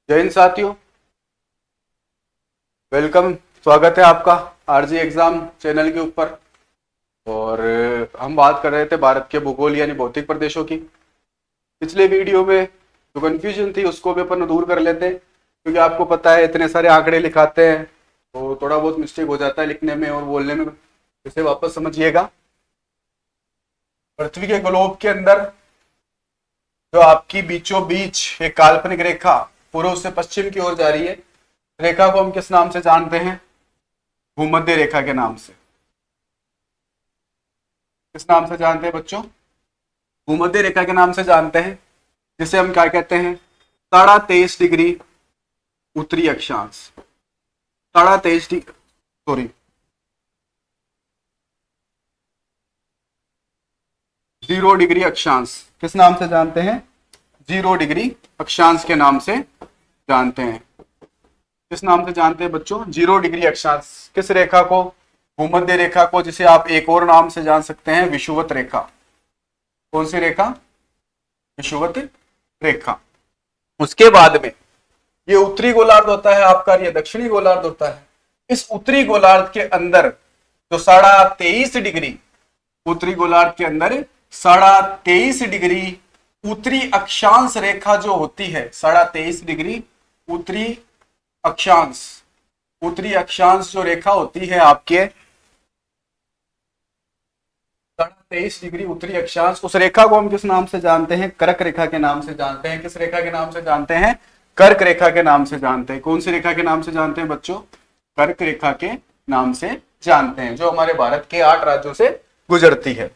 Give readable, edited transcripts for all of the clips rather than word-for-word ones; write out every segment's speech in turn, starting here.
जय हिंद साथियों, वेलकम। स्वागत है आपका आरजी एग्जाम चैनल के ऊपर। और हम बात कर रहे थे भारत के भूगोल यानी भौतिक प्रदेशों की। पिछले वीडियो में जो कंफ्यूजन थी उसको भी अपन दूर कर लेते हैं, क्योंकि आपको पता है इतने सारे आंकड़े लिखाते हैं तो थोड़ा बहुत मिस्टेक हो जाता है लिखने में और बोलने में। इसे वापस समझिएगा। पृथ्वी के ग्लोब के अंदर जो आपकी बीचों बीच एक काल्पनिक रेखा पूर्व से पश्चिम की ओर जा रही है, रेखा को हम किस नाम से जानते हैं? भूमध्य रेखा के नाम से। किस नाम से जानते हैं बच्चों? भूमध्य रेखा के नाम से जानते हैं, जिसे हम क्या कहते हैं? 23.5 डिग्री उत्तरी अक्षांश। 23.5 सॉरी 0 डिग्री अक्षांश। किस नाम से जानते हैं? 0 डिग्री अक्षांश के नाम से जानते हैं। किस नाम से जानते हैं बच्चों? 0 डिग्री अक्षांश। किस रेखा को? भूमध्य रेखा को, जिसे आप एक और नाम से जान सकते हैं, विषुवत रेखा। कौन सी रेखा? विषुवत रेखा। उसके बाद में ये उत्तरी गोलार्ध होता है आपका, ये दक्षिणी गोलार्ध होता है। इस उत्तरी गोलार्ध के अंदर जो 23.5 डिग्री उत्तरी गोलार्ध के अंदर 23.5 डिग्री उत्तरी अक्षांश रेखा जो होती है, 23.5 डिग्री उत्तरी अक्षांश, उत्तरी अक्षांश जो रेखा होती है आपके 23.5 डिग्री उत्तरी अक्षांश, उस रेखा को हम किस नाम से जानते हैं? कर्क रेखा के नाम से जानते हैं। किस रेखा के नाम से जानते हैं? कर्क रेखा के नाम से जानते हैं। कौन सी रेखा के नाम से जानते हैं बच्चों? कर्क रेखा के नाम से जानते हैं, जो हमारे भारत के 8 राज्यों से गुजरती है।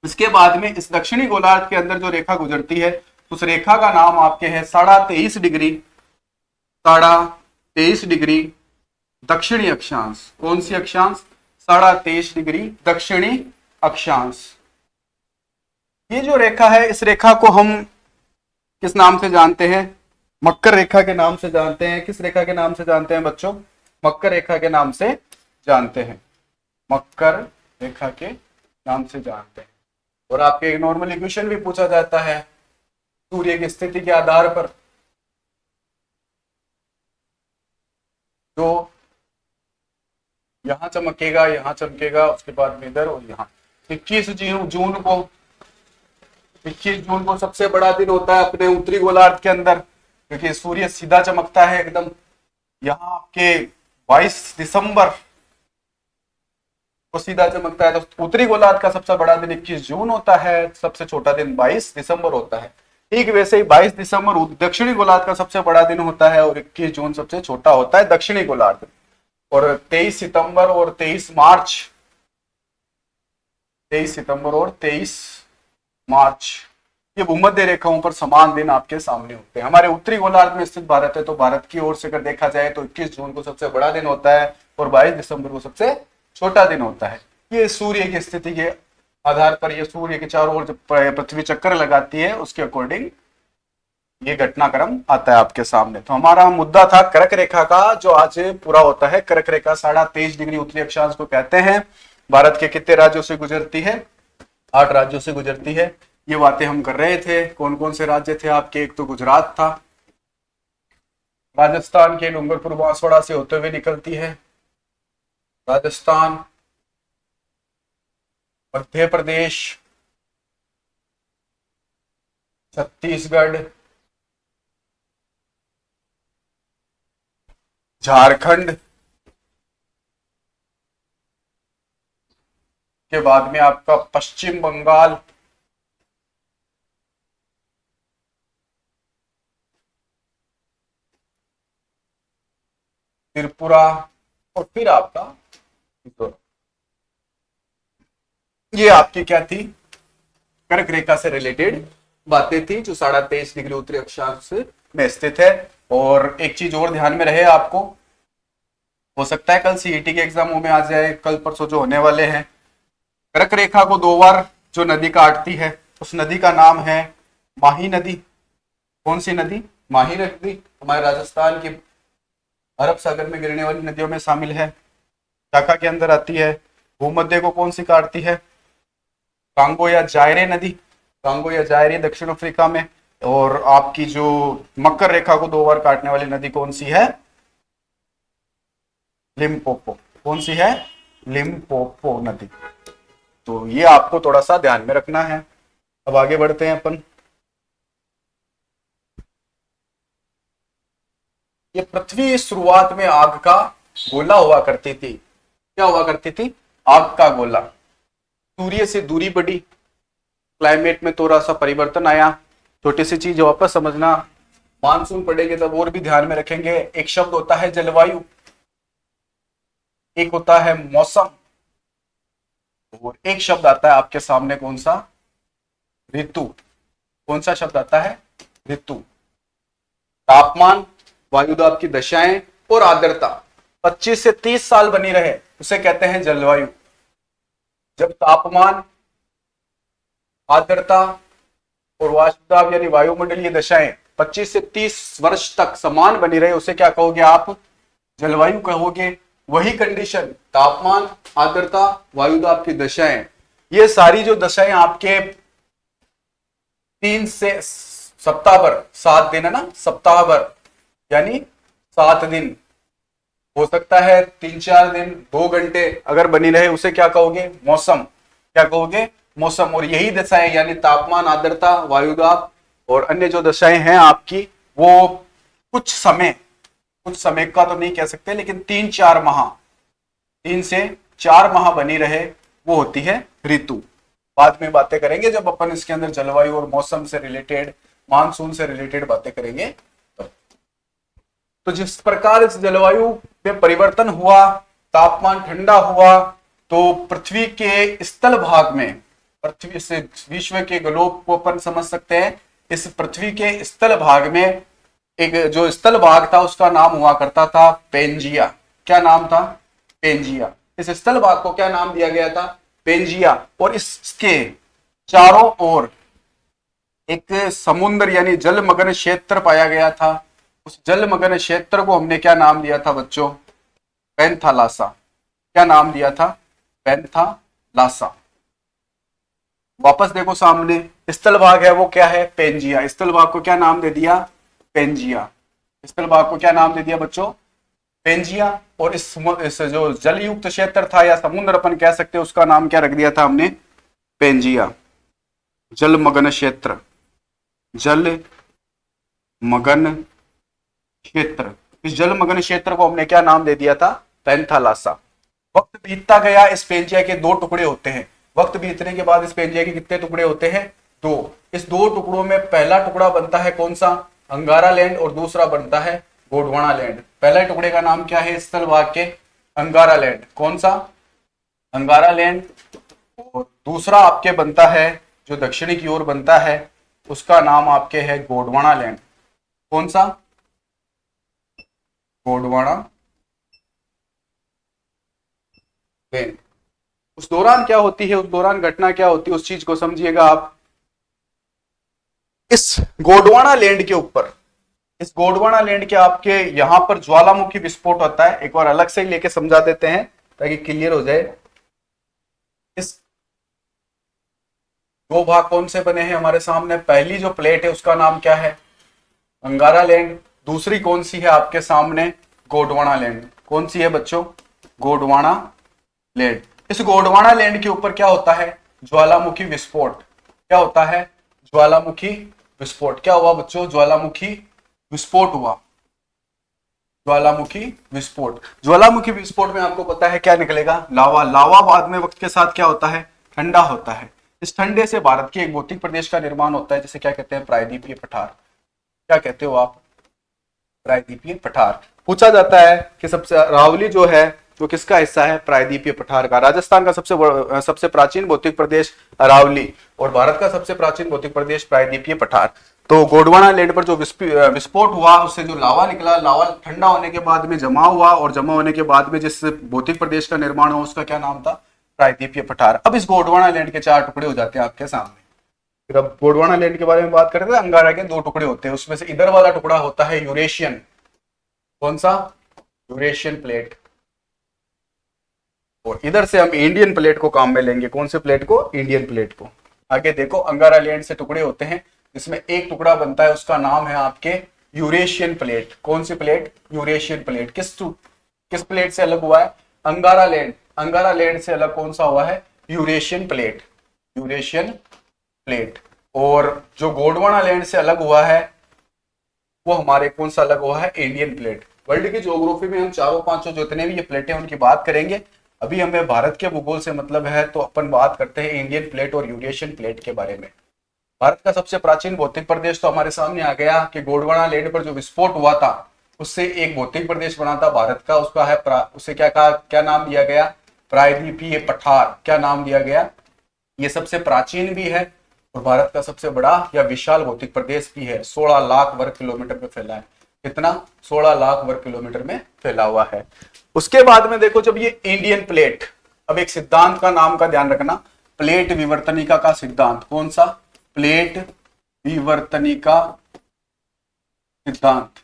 इसके बाद में इस दक्षिणी गोलार्ध के अंदर जो रेखा गुजरती है, उस रेखा का नाम आपके है 23.5 डिग्री दक्षिणी अक्षांश। कौन सी अक्षांश? 23.5 डिग्री दक्षिणी अक्षांश। ये जो रेखा है, इस रेखा को हम किस नाम से जानते हैं? मकर रेखा के नाम से जानते हैं। किस रेखा के नाम से जानते हैं बच्चों? मकर रेखा के नाम से जानते हैं। मकर रेखा के नाम से जानते हैं। और आपके नॉर्मल इक्वेशन भी पूछा जाता है सूर्य की स्थिति के आधार पर, तो यहां चमकेगा, यहां चमकेगा, उसके बाद में इधर और यहां। 21 जून को सबसे बड़ा दिन होता है अपने उत्तरी गोलार्ध के अंदर, क्योंकि सूर्य सीधा चमकता है एकदम। यहाँ आपके 22 दिसंबर को सीधा चमकता है। तो उत्तरी गोलार्ध का सबसे बड़ा दिन 21 जून होता है, सबसे छोटा दिन 22 दिसंबर होता है। ठीक वैसे ही 22 दिसंबर दक्षिणी गोलार्ध का सबसे बड़ा दिन होता है और 21 जून सबसे छोटा होता है दक्षिणी गोलार्ध। और 23 सितंबर और 23 मार्च 23 सितंबर और 23 मार्च ये भूमध्य रेखाओं पर समान दिन आपके सामने होते हैं। हमारे उत्तरी गोलार्ध में स्थित भारत है, तो भारत की ओर से अगर देखा जाए तो 21 जून को सबसे बड़ा दिन होता है और 22 दिसंबर को सबसे छोटा दिन होता है। ये सूर्य की स्थिति के आधार पर, ये सूर्य के चारों ओर जब पृथ्वी चक्कर लगाती है उसके अकॉर्डिंग ये घटनाक्रम आता है आपके सामने। तो हमारा मुद्दा था कर्क रेखा का, जो आज पूरा होता है। कर्क रेखा 23.5 डिग्री उत्तरी अक्षांश को कहते हैं। भारत के कितने राज्यों से गुजरती है? 8 राज्यों से गुजरती है। ये बातें हम कर रहे थे। कौन कौन से राज्य थे आपके? एक तो गुजरात था, राजस्थान के डूंगरपुर बांसवाड़ा से होते हुए निकलती है, राजस्थान, मध्य प्रदेश, छत्तीसगढ़, झारखंड, के बाद में आपका पश्चिम बंगाल, त्रिपुरा और फिर आपका मिजोरम। ये आपकी क्या थी? कर्क रेखा से रिलेटेड बातें थी, जो 23.5 डिग्री उत्तरी अक्षांश में स्थित है। और एक चीज और ध्यान में रहे आपको, हो सकता है कल सीईटी के एग्जामों में आ जाए, कल परसों जो होने वाले हैं। कर्क रेखा को 2 बार जो नदी काटती है, उस नदी का नाम है माही नदी। कौन सी नदी? माही नदी। हमारे राजस्थान की अरब सागर में गिरने वाली नदियों में शामिल है, शाखा के अंदर आती है। भूमध्य को कौन सी काटती है? कांगो या जायरे नदी। कांगो या जायरे दक्षिण अफ्रीका में, और आपकी जो मकर रेखा को 2 बार काटने वाली नदी कौन सी है? लिम्पोपो। कौन सी है? लिम्पोपो नदी। तो ये आपको थोड़ा सा ध्यान में रखना है। अब आगे बढ़ते हैं अपन। ये पृथ्वी शुरुआत में आग का गोला हुआ करती थी। क्या हुआ करती थी? आग का गोला। सूर्य से दूरी बढ़ी, क्लाइमेट में थोड़ा सा परिवर्तन आया। छोटी सी चीज वापस समझना, मानसून पड़ेंगे तब और भी ध्यान में रखेंगे। एक शब्द होता है जलवायु, एक होता है मौसम, और एक शब्द आता है आपके सामने कौन सा? ऋतु। कौन सा शब्द आता है? ऋतु। तापमान, वायुदाब की दशाएं और आर्द्रता 25 से 30 साल बनी रहे उसे कहते हैं जलवायु। जब तापमान, आर्द्रता और वायुदाब यानी वायुमंडलीय दशाएं 25 से 30 वर्ष तक समान बनी रहे उसे क्या कहोगे आप? जलवायु कहोगे। वही कंडीशन, तापमान, आर्द्रता, वायुदाब की दशाएं, ये सारी जो दशाएं आपके 3 से सप्ताह भर, 7 दिन है ना, सप्ताह भर यानी 7 दिन, हो सकता है 3-4 दिन, 2 घंटे अगर बनी रहे उसे क्या कहोगे? मौसम। क्या कहोगे? मौसम। और यही दशाएं यानी तापमान, आर्द्रता, वायुदाब और अन्य जो दशाएं हैं आपकी, वो कुछ समय का तो नहीं कह सकते, लेकिन 3-4 माह, 3 से 4 माह बनी रहे, वो होती है ऋतु। बाद में बातें करेंगे जब अपन इसके अंदर जलवायु और मौसम से रिलेटेड, मानसून से रिलेटेड बातें करेंगे। तो जिस प्रकार इस जलवायु में परिवर्तन हुआ, तापमान ठंडा हुआ, तो पृथ्वी के स्थल भाग में, पृथ्वी से विश्व के ग्लोब को अपन समझ सकते हैं, इस पृथ्वी के स्थल भाग में एक जो स्थल भाग था उसका नाम हुआ करता था पेंजिया। क्या नाम था? पेंजिया। इस स्थल भाग को क्या नाम दिया गया था? पेंजिया। और इसके चारों ओर एक समुद्र यानी जलमग्न क्षेत्र पाया गया था। उस जलमग्न क्षेत्र को हमने क्या नाम दिया था बच्चों? पैंथालासा। क्या नाम दिया था? पैंथालासा। वापस देखो सामने, स्थल भाग है वो क्या है? पेंजिया। स्थल भाग को क्या नाम दे दिया? पेंजिया। स्थल भाग को क्या नाम दे दिया बच्चों? पेंजिया। और इस जो जलयुक्त क्षेत्र था या समुद्र अपन कह सकते हैं, उसका नाम क्या रख दिया था हमने? पेंजिया। जलमग्न क्षेत्र, जल मगन क्षेत्र। इस जलमग्न क्षेत्र को हमने क्या नाम दे दिया था? पैंथालासा। वक्त बीतता गया, इस पेंजिया के 2 टुकड़े होते हैं। वक्त बीतने के बाद इस पेंजिया के कितने टुकड़े होते हैं? 2। इस 2 टुकड़ों में पहला टुकड़ा बनता है कौन सा? अंगारा लैंड, और दूसरा बनता है गोंडवाना लैंड। पहले टुकड़े का नाम क्या है स्थल भाग के? अंगारा लैंड। कौन सा? अंगारा लैंड। और दूसरा आपके बनता है जो दक्षिणी की ओर बनता है, उसका नाम आपके है गोंडवाना लैंड। कौन सा? गोंडवाना लैंड। उस दौरान क्या होती है, उस दौरान घटना क्या होती है, उस चीज को समझिएगा आप। इस गोंडवाना लैंड के ऊपर, इस गोंडवाना लैंड के आपके यहां पर ज्वालामुखी विस्फोट होता है। एक बार अलग से लेके समझा देते हैं ताकि क्लियर हो जाए। इस 2 भाग कौन से बने हैं हमारे सामने? पहली जो प्लेट है उसका नाम क्या है? अंगारा लैंड। दूसरी कौन सी है आपके सामने? गोंडवाना लैंड। कौन सी है बच्चों? गोंडवाना लैंड। इस गोंडवाना लैंड के ऊपर क्या होता है? ज्वालामुखी विस्फोट। क्या होता है? ज्वालामुखी विस्फोट। क्या हुआ बच्चों? ज्वालामुखी विस्फोट हुआ। ज्वालामुखी विस्फोट। ज्वालामुखी विस्फोट में आपको पता है क्या निकलेगा? लावा। लावा बाद में वक्त के साथ क्या होता है? ठंडा होता है। इस ठंडे से भारत के एक भौतिक प्रदेश का निर्माण होता है जिसे क्या कहते हैं? प्रायद्वीपीय पठार। क्या कहते हो आप? प्रायद्वीपीय पठार। पूछा जाता है कि सबसे अरावली जो है वो किसका हिस्सा है? प्रायद्वीपीय पठार का। राजस्थान का सबसे प्राचीन भौतिक प्रदेश अरावली, और भारत का सबसे प्राचीन भौतिक प्रदेश प्रायद्वीपीय पठार। तो गोंडवाना लैंड पर जो विस्फोट हुआ, उससे जो लावा निकला, लावा ठंडा होने के बाद में जमा हुआ, और जमा होने के बाद में जिस भौतिक प्रदेश का निर्माण हुआ उसका क्या नाम था? प्रायद्वीपीय पठार। अब इस गोंडवाना लैंड के 4 टुकड़े हो जाते हैं आपके सामने। फिर अब गोंडवाना लैंड के बारे में बात करते हैं। अंगारा के 2 टुकड़े होते हैं, उसमें से इधर वाला टुकड़ा होता है यूरेशियन। कौन सा? Eurasian plate. और इधर से हम इंडियन प्लेट को काम में लेंगे। कौन से प्लेट को? इंडियन प्लेट को। आगे देखो, अंगारा लैंड से टुकड़े होते हैं इसमें एक टुकड़ा बनता है, उसका नाम है आपके यूरेशियन प्लेट। कौन सी प्लेट? Eurasian plate. किस प्लेट से अलग हुआ है? अंगारा लैंड। अंगारा लैंड से अलग कौन सा हुआ है? Eurasian plate. Eurasian plate. और जो गोंडवाना लैंड से अलग हुआ है वो हमारे कौन सा अलग हुआ है? Indian plate. वर्ल्ड की ज्योग्राफी में हम चारों पांचों जितने भी ये प्लेटें उनकी बात करेंगे। अभी हमें भारत के भूगोल से मतलब है तो अपन बात करते हैं इंडियन प्लेट और यूरेशियन प्लेट के बारे में। भारत का सबसे प्राचीन भौतिक प्रदेश तो हमारे सामने आ गया कि गोंडवाना लैंड पर जो विस्फोट हुआ था उससे एक भौतिक प्रदेश बना था भारत का, उसका है उसे क्या कहा, क्या नाम दिया गया? प्रायद्वीपीय पठार। क्या नाम दिया गया? ये सबसे प्राचीन भी है और भारत का सबसे बड़ा या विशाल भौतिक प्रदेश भी है। 16 लाख वर्ग किलोमीटर में फैला है। कितना? 16 लाख वर्ग किलोमीटर में फैला हुआ है। उसके बाद में देखो, जब ये इंडियन प्लेट, अब एक सिद्धांत का नाम का ध्यान रखना, प्लेट विवर्तनिका का सिद्धांत। कौन सा? प्लेट विवर्तनिका सिद्धांत।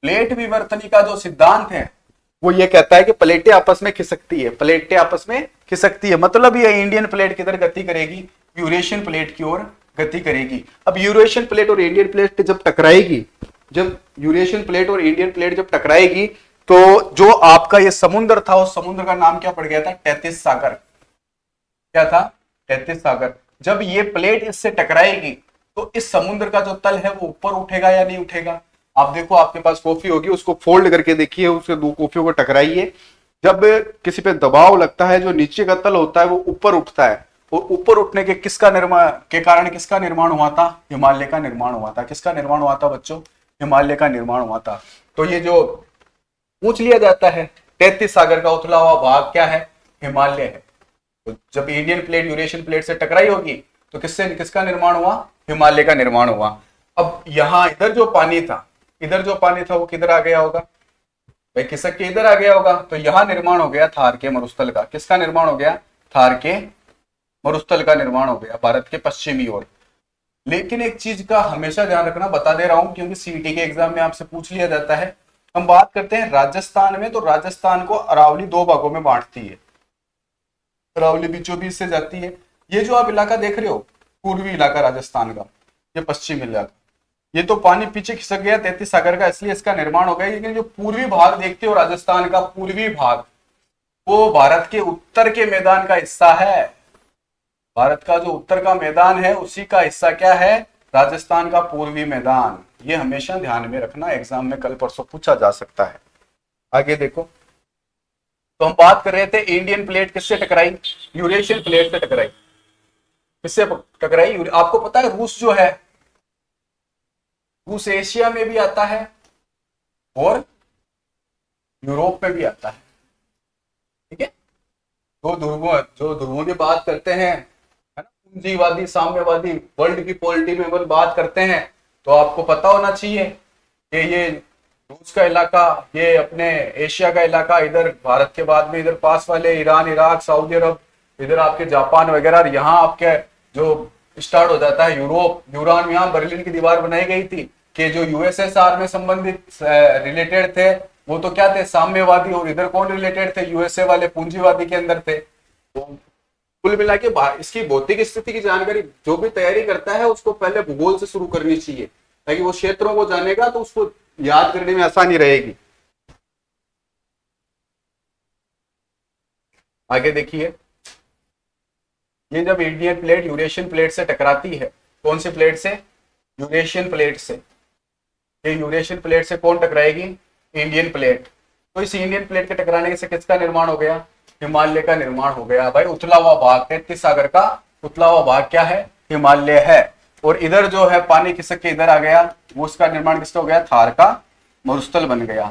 प्लेट विवर्तनिका जो सिद्धांत है वो ये कहता है कि प्लेटें आपस में खिसकती है। प्लेटें आपस में खिसकती है मतलब ये इंडियन प्लेट किधर गति करेगी? यूरेशियन प्लेट की ओर गति करेगी। अब यूरेशियन प्लेट और इंडियन प्लेट जब टकराएगी, जब यूरेशियन प्लेट और इंडियन प्लेट जब टकराएगी तो जो आपका ये समुद्र था उस समुद्र का नाम क्या पड़ गया था? तैतीस सागर। क्या था? तैतीस सागर। जब ये प्लेट इससे टकराएगी तो इस समुद्र का जो तल है वो ऊपर उठेगा या नहीं उठेगा? आप देखो, आपके पास कॉफी होगी, उसको फोल्ड करके देखिए, उसके दो कॉफियों को टकराइए। जब किसी पे दबाव लगता है जो नीचे का तल होता है वो ऊपर उठता है और ऊपर उठने के कारण किसका निर्माण हुआ था? हिमालय का निर्माण हुआ था। किसका निर्माण हुआ था बच्चों? हिमालय का निर्माण हुआ था। तो ये जो पूछ लिया जाता है 33 सागर का उथला हुआ भाग क्या है? हिमालय है। तो जब इंडियन प्लेट यूरेशियन प्लेट से टकराई होगी तो किसका निर्माण हुआ? हिमालय का निर्माण हुआ। अब यहां इधर जो पानी था वो किधर आ गया होगा भाई? खिसक के इधर आ गया होगा। तो यहां निर्माण हो गया थार के मरुस्थल का। किसका निर्माण हो गया? थार के मरुस्थल का निर्माण हो गया भारत के पश्चिमी ओर। लेकिन एक चीज का हमेशा ध्यान रखना, बता दे रहा हूं क्योंकि सीईटी के एग्जाम में आपसे पूछ लिया जाता है। हम बात करते हैं राजस्थान में, तो राजस्थान को अरावली दो भागों में बांटती है। अरावली बीचों बीच से जाती है। ये जो आप इलाका देख रहे हो पूर्वी इलाका राजस्थान का, ये पश्चिमी इलाका, ये तो पानी पीछे खिसक गया 33 सागर का, इसलिए इसका निर्माण हो गया। लेकिन जो पूर्वी भाग देखते हो राजस्थान का पूर्वी भाग, वो भारत के उत्तर के मैदान का हिस्सा है। भारत का जो उत्तर का मैदान है उसी का हिस्सा क्या है? राजस्थान का पूर्वी मैदान। ये हमेशा ध्यान में रखना, एग्जाम में कल परसों पूछा जा सकता है। आगे देखो, तो हम बात कर रहे थे इंडियन प्लेट किससे टकराई? यूरेशियन प्लेट से टकराई। किससे टकराई? आपको पता है रूस जो है, रूस एशिया में भी आता है और यूरोप में भी आता है। ठीक है, जो ध्रुवों की बात करते हैं, है ना, पूंजीवादी साम्यवादी वर्ल्ड की पॉलिटी में अगर बात करते हैं तो आपको पता होना चाहिए कि ये रूस का इलाका, ये अपने एशिया का इलाका, इधर भारत के बाद में इधर पास वाले ईरान, इराक, सऊदी अरब, इधर आपके जापान वगैरह, यहाँ आपके जो स्टार्ट हो जाता है यूरोप, यूरान। यहाँ बर्लिन की दीवार बनाई गई थी कि जो यूएसएसआर में संबंधित रिलेटेड थे वो तो क्या थे? साम्यवादी। और इधर कौन रिलेटेड थे? यूएसए वाले पूंजीवादी के अंदर थे। तो कुल मिला के इसकी भौतिक स्थिति की जानकारी जो भी तैयारी करता है उसको पहले भूगोल से शुरू करनी चाहिए, ताकि वो क्षेत्रों को जानेगा तो उसको याद करने में आसानी रहेगी। आगे देखिए, ये जब इंडियन प्लेट यूरेशियन प्लेट से टकराती है, कौन सी प्लेट से? यूरेशियन प्लेट से। ये यूरेशियन प्लेट से कौन टकराएगी? Indian plate. तो इस इंडियन प्लेट के टकराने से किसका निर्माण हो गया? हिमालय का निर्माण हो गया। भाई उथला हुआ भाग 33 सागर का उथला हुआ भाग क्या है? हिमालय है। और इधर जो है पानी खिसक के इधर आ गया, वो उसका निर्माण किसका हो गया? थार का मरुस्थल बन गया।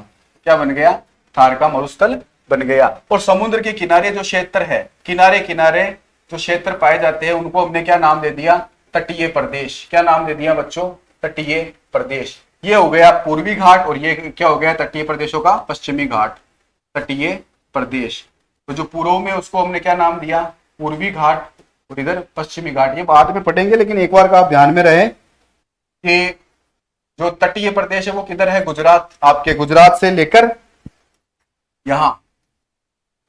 क्या बन गया? थार का मरुस्थल बन गया। और समुद्र के किनारे जो क्षेत्र है, किनारे किनारे जो क्षेत्र पाए जाते हैं उनको हमने क्या नाम दे दिया? तटीय प्रदेश। क्या नाम दे दिया बच्चों? तटीय प्रदेश। ये हो गया पूर्वी घाट और ये क्या हो गया? तटीय प्रदेशों का पश्चिमी घाट, तटीय प्रदेश। तो जो पूर्व में उसको हमने क्या नाम दिया? पूर्वी घाट, और इधर पश्चिमी घाट। ये बाद में पढ़ेंगे, लेकिन एक बार का आप ध्यान में रहे कि जो तटीय प्रदेश है वो किधर है? गुजरात। आपके गुजरात से लेकर यहां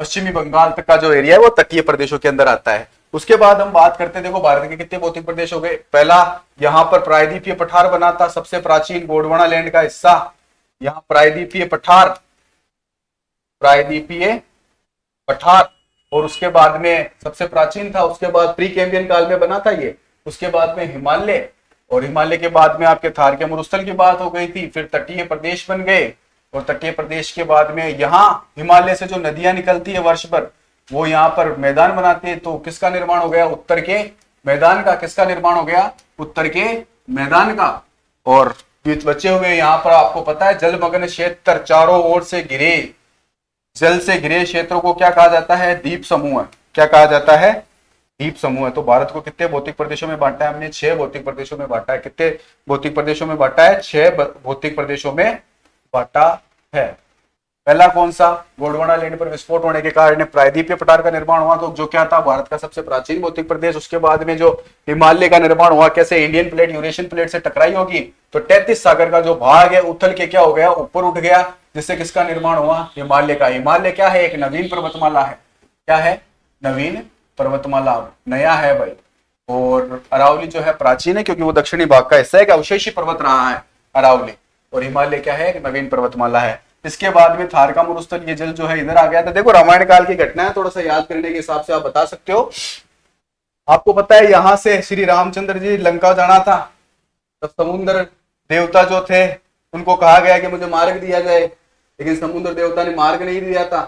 पश्चिमी बंगाल तक का जो एरिया है वो तटीय प्रदेशों के अंदर आता है। उसके बाद हम बात करते हैं, देखो भारत के कितने भौतिक प्रदेश हो गए। पहला यहाँ पर प्रायद्वीपीय पठार बना था, सबसे प्राचीन गोंडवाना लैंड का हिस्सा, यहाँ प्रायद्वीपीय पठार, प्रायद्वीपीय पठार। और उसके बाद में सबसे प्राचीन था, उसके बाद प्री कैम्बियन काल में बना था ये। उसके बाद में हिमालय, और हिमालय के बाद में आपके थार के मरुस्थल की बात हो गई थी। फिर तटीय प्रदेश बन गए, और तटीय प्रदेश के बाद में यहाँ हिमालय से जो नदियां निकलती है वर्ष भर, वो यहाँ पर मैदान बनाते हैं। तो किसका निर्माण हो गया? उत्तर के मैदान का। किसका निर्माण हो गया? उत्तर के मैदान का। और बचे हुए यहाँ पर आपको पता है जलमग्न क्षेत्र, चारों ओर से घिरे, जल से घिरे क्षेत्रों को क्या कहा जाता है? द्वीप समूह। क्या कहा जाता है? द्वीप समूह। तो भारत को कितने भौतिक प्रदेशों में बांटा है हमने? 6 भौतिक प्रदेशों में बांटा है। कितने भौतिक प्रदेशों में बांटा है? 6 भौतिक प्रदेशों में बांटा है। पहला कौन सा? गोंडवाना लैंड पर विस्फोट होने के कारण प्रायद्वीपीय पठार का निर्माण हुआ, तो जो क्या था? भारत का सबसे प्राचीन भौतिक प्रदेश। उसके बाद में जो हिमालय का निर्माण हुआ, कैसे? इंडियन प्लेट यूरेशियन प्लेट से टकराई होगी, तो 33 सागर का जो भाग है उथल के क्या हो गया? ऊपर उठ गया, जिससे किसका निर्माण हुआ? हिमालय का। हिमालय क्या है? एक नवीन पर्वतमाला है। क्या है? नवीन पर्वतमाला, नया है भाई। और अरावली जो है प्राचीन है, क्योंकि वो दक्षिणी भाग का हिस्सा है, एक अवशेषी पर्वत रहा है अरावली। और हिमालय क्या है? एक नवीन पर्वतमाला है। इसके बाद में थार का मरुस्थल, ये जल जो है इधर आ गया था। देखो रामायण काल की घटना है, थोड़ा सा याद करने के हिसाब से आप बता सकते हो। आपको पता है यहां से श्री रामचंद्र जी लंका जाना था, तो समुद्र देवता जो थे उनको कहा गया कि मुझे मार्ग दिया जाए, लेकिन समुद्र देवता ने मार्ग नहीं दिया था।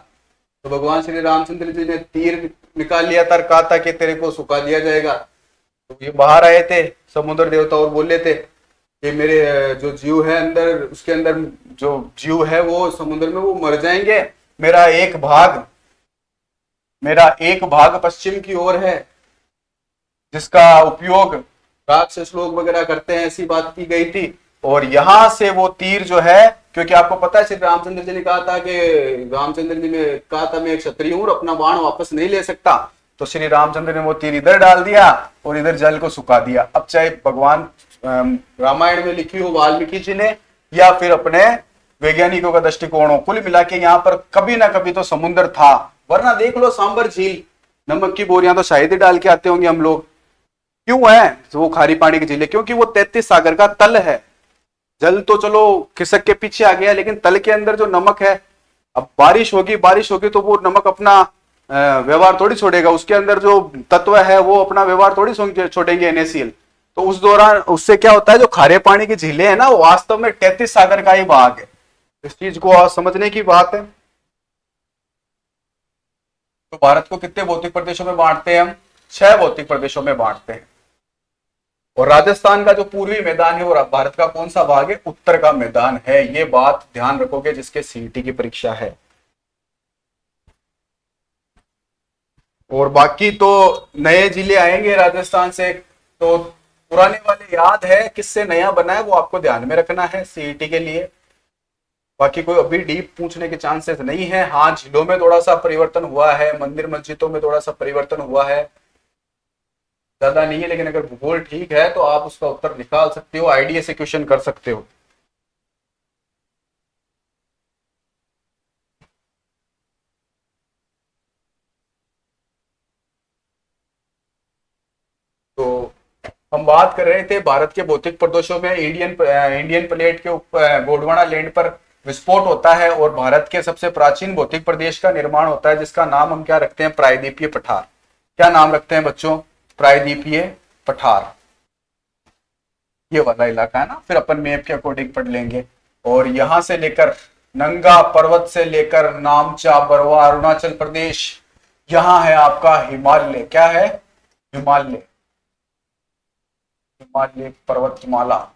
तो भगवान श्री रामचंद्र जी ने तीर निकाल लिया था, कहा था कि तेरे को सुखा दिया जाएगा। तो ये बाहर आए थे समुद्र देवता और बोले थे कि मेरे जो जीव है अंदर, उसके अंदर जो जीव है वो समुद्र में वो मर जाएंगे। मेरा एक भाग पश्चिम की ओर है, जिसका उपयोग राक्षस लोग वगैरह करते हैं, ऐसी बात की गई थी। और यहां से वो तीर जो है, क्योंकि आपको पता है श्री रामचंद्र जी ने कहा था कि रामचंद्र जी ने कहा था मैं एक क्षत्रिय हूं, अपना बाण वापस नहीं ले सकता। तो श्री रामचंद्र ने वो तीर इधर डाल दिया और इधर जल को सुखा दिया। अब चाहे भगवान रामायण में लिखी हो वाल्मीकि जी ने, या फिर अपने वैज्ञानिकों का दृष्टिकोण हो, कुल मिला के यहाँ पर कभी ना कभी तो समुद्र था। वरना देख लो सांबर झील, नमक की बोरियां तो शायद ही डाल के आते होंगे हम लोग। क्यों है तो वो खारी पानी की झील है? क्योंकि वो 33 सागर का तल है। जल तो चलो खिसक के पीछे आ गया, लेकिन तल के अंदर जो नमक है, अब बारिश होगी तो वो नमक अपना व्यवहार थोड़ी छोड़ेगा। उसके अंदर जो तत्व है वो अपना व्यवहार थोड़ी छोड़ेंगे NaCl। तो उस दौरान उससे क्या होता है, जो खारे पानी की झीलें है ना, वो वास्तव में 33 सागर का ही भाग है। इस चीज को समझने की बात है। तो भारत को कितने भौतिक प्रदेशों में बांटते हैं हम? 6 भौतिक प्रदेशों में बांटते हैं। और राजस्थान का जो पूर्वी मैदान है वो भारत का कौन सा भाग है? उत्तर का मैदान है। ये बात ध्यान रखोगे जिसके CET की परीक्षा है। और बाकी तो नए जिले आएंगे राजस्थान से, तो पुराने वाले याद है, किससे नया बना है वो आपको ध्यान में रखना है CET के लिए। बाकी कोई अभी डीप पूछने के चांसेस नहीं है। हाँ, जिलों में थोड़ा सा परिवर्तन हुआ है, मंदिर मस्जिदों में थोड़ा सा परिवर्तन हुआ है, ज्यादा नहीं है। लेकिन अगर भूगोल ठीक है तो आप उसका उत्तर निकाल सकते हो, आईडीए से क्वेश्चन कर सकते हो। तो हम बात कर रहे थे भारत के भौतिक प्रदेशों में इंडियन प्लेट के ऊपर गोंडवाना लैंड पर विस्फोट होता है, और भारत के सबसे प्राचीन भौतिक प्रदेश का निर्माण होता है, जिसका नाम हम क्या रखते हैं? प्रायद्वीपीय पठार। क्या नाम रखते हैं बच्चों? प्रायद्वीपीय पठार। ये वाला इलाका है ना, फिर अपन मैप के अकॉर्डिंग पढ़ लेंगे। और यहां से लेकर नंगा पर्वत से लेकर नामचा, बरवा, अरुणाचल प्रदेश, यहां है आपका हिमालय। क्या है? हिमालय पर्वतमाला,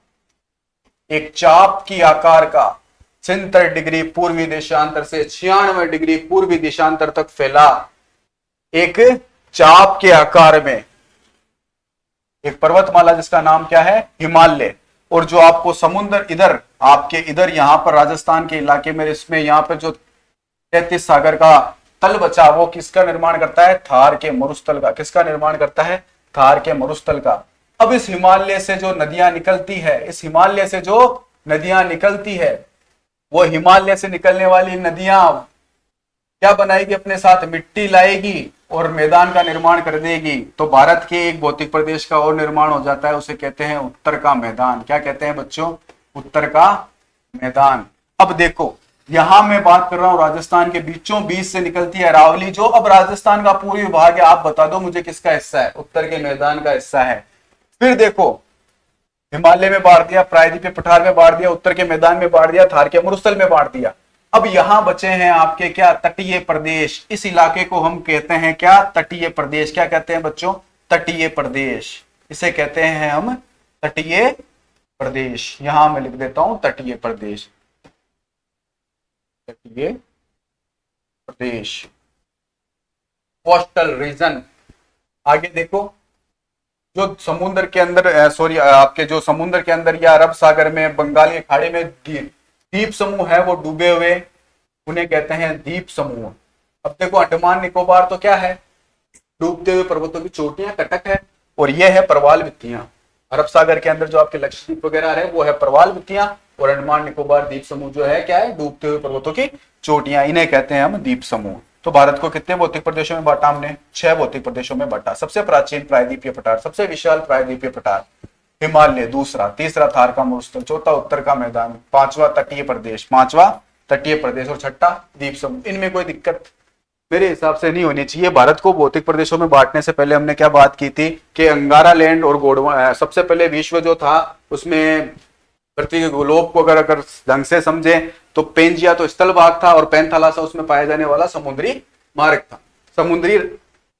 एक चाप की आकार का 76 डिग्री पूर्वी देशांतर से 96 डिग्री पूर्वी देशांतर तक फैला एक चाप के आकार में एक पर्वतमाला, जिसका नाम क्या है? हिमालय। और जो आपको समुद्र इधर आपके इधर यहाँ पर राजस्थान के इलाके में, इसमें यहाँ पर जो 33 सागर का तल बचा, वो किसका निर्माण करता है? थार के मरुस्थल का। किसका निर्माण करता है? थार के मरुस्थल का। अब इस हिमालय से जो नदियां निकलती है, वो हिमालय से निकलने वाली नदियां क्या बनाएगी अपने साथ? मिट्टी लाएगी, और मैदान का निर्माण कर देगी तो भारत के एक भौतिक प्रदेश का और निर्माण हो जाता है, उसे कहते हैं उत्तर का मैदान। क्या कहते हैं बच्चों? उत्तर का मैदान। अब देखो यहां मैं बात कर रहा हूं राजस्थान के बीचों बीच से निकलती है अरावली, जो अब राजस्थान का पूर्वी विभाग है। आप बता दो मुझे किसका हिस्सा है? उत्तर के मैदान का हिस्सा है। फिर देखो हिमालय में बांट दिया, प्रायद्वीपीय पठार में बांट दिया, उत्तर के मैदान में बांट दिया, थार के मरुस्थल में बांट दिया। अब यहां बचे हैं आपके क्या? तटीय प्रदेश। इस इलाके को हम कहते हैं क्या? तटीय प्रदेश। क्या कहते हैं बच्चों? तटीय प्रदेश। इसे कहते हैं हम तटीय प्रदेश। यहां मैं लिख देता हूं तटीय प्रदेश, तटीय प्रदेश, कोस्टल रीजन। आगे देखो जो समुद्र के अंदर सॉरी आपके जो समुद्र के अंदर या अरब सागर में, बंगाल की खाड़ी में द्वीप समूह है वो डूबे हुए, उन्हें कहते हैं द्वीप समूह। अब देखो अंडमान निकोबार तो क्या है? डूबते हुए पर्वतों की चोटियां, कटक है, और ये है प्रवाल वित्तियां। अरब सागर के अंदर जो आपके लक्षद्वीप वगैरह है वो है प्रवाल वित्तियां, और अंडमान निकोबार द्वीप समूह जो है क्या है? डूबते हुए पर्वतों की चोटियां, इन्हें कहते हैं हम द्वीप समूह। तो भारत को कितने भौतिक प्रदेशों में बांटा हमने? 6 भौतिक प्रदेशों में बांटा। सबसे प्राचीन प्रायद्वीपीय पठार, सबसे विशाल प्रायद्वीपीय पठार हिमालय, दूसरा, तीसरा थार का मरुस्थल, चौथा उत्तर का मैदान, पांचवा तटीय प्रदेश, और छठा द्वीप समूह। इनमें कोई दिक्कत मेरे हिसाब से नहीं होनी चाहिए। भारत को भौतिक प्रदेशों में बांटने से पहले हमने क्या बात की थी कि अंगारा लैंड और गोंडवाना, सबसे पहले विश्व जो था उसमें पृथ्वी के गोलोक को अगर ढंग से समझे तो पेंजिया तो स्थल भाग था, और पैंथालासा उसमें पाया जाने वाला समुद्री मार्ग था, समुद्री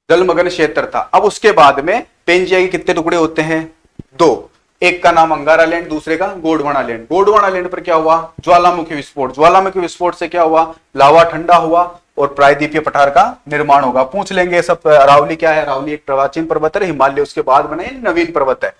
जलमग्न क्षेत्र था। अब उसके बाद में पेंजिया के कितने टुकड़े होते हैं? 2। एक का नाम अंगारा लैंड, दूसरे का गोंडवाना लैंड। गोंडवाना लैंड पर क्या हुआ? ज्वालामुखी विस्फोट। ज्वालामुखी विस्फोट से क्या हुआ? लावा ठंडा हुआ और प्रायद्वीपीय पठार का निर्माण होगा। पूछ लेंगे सब। अरावली क्या है? अरावली एक प्राचीन पर्वत है, हिमालय उसके बाद बने नवीन पर्वत है।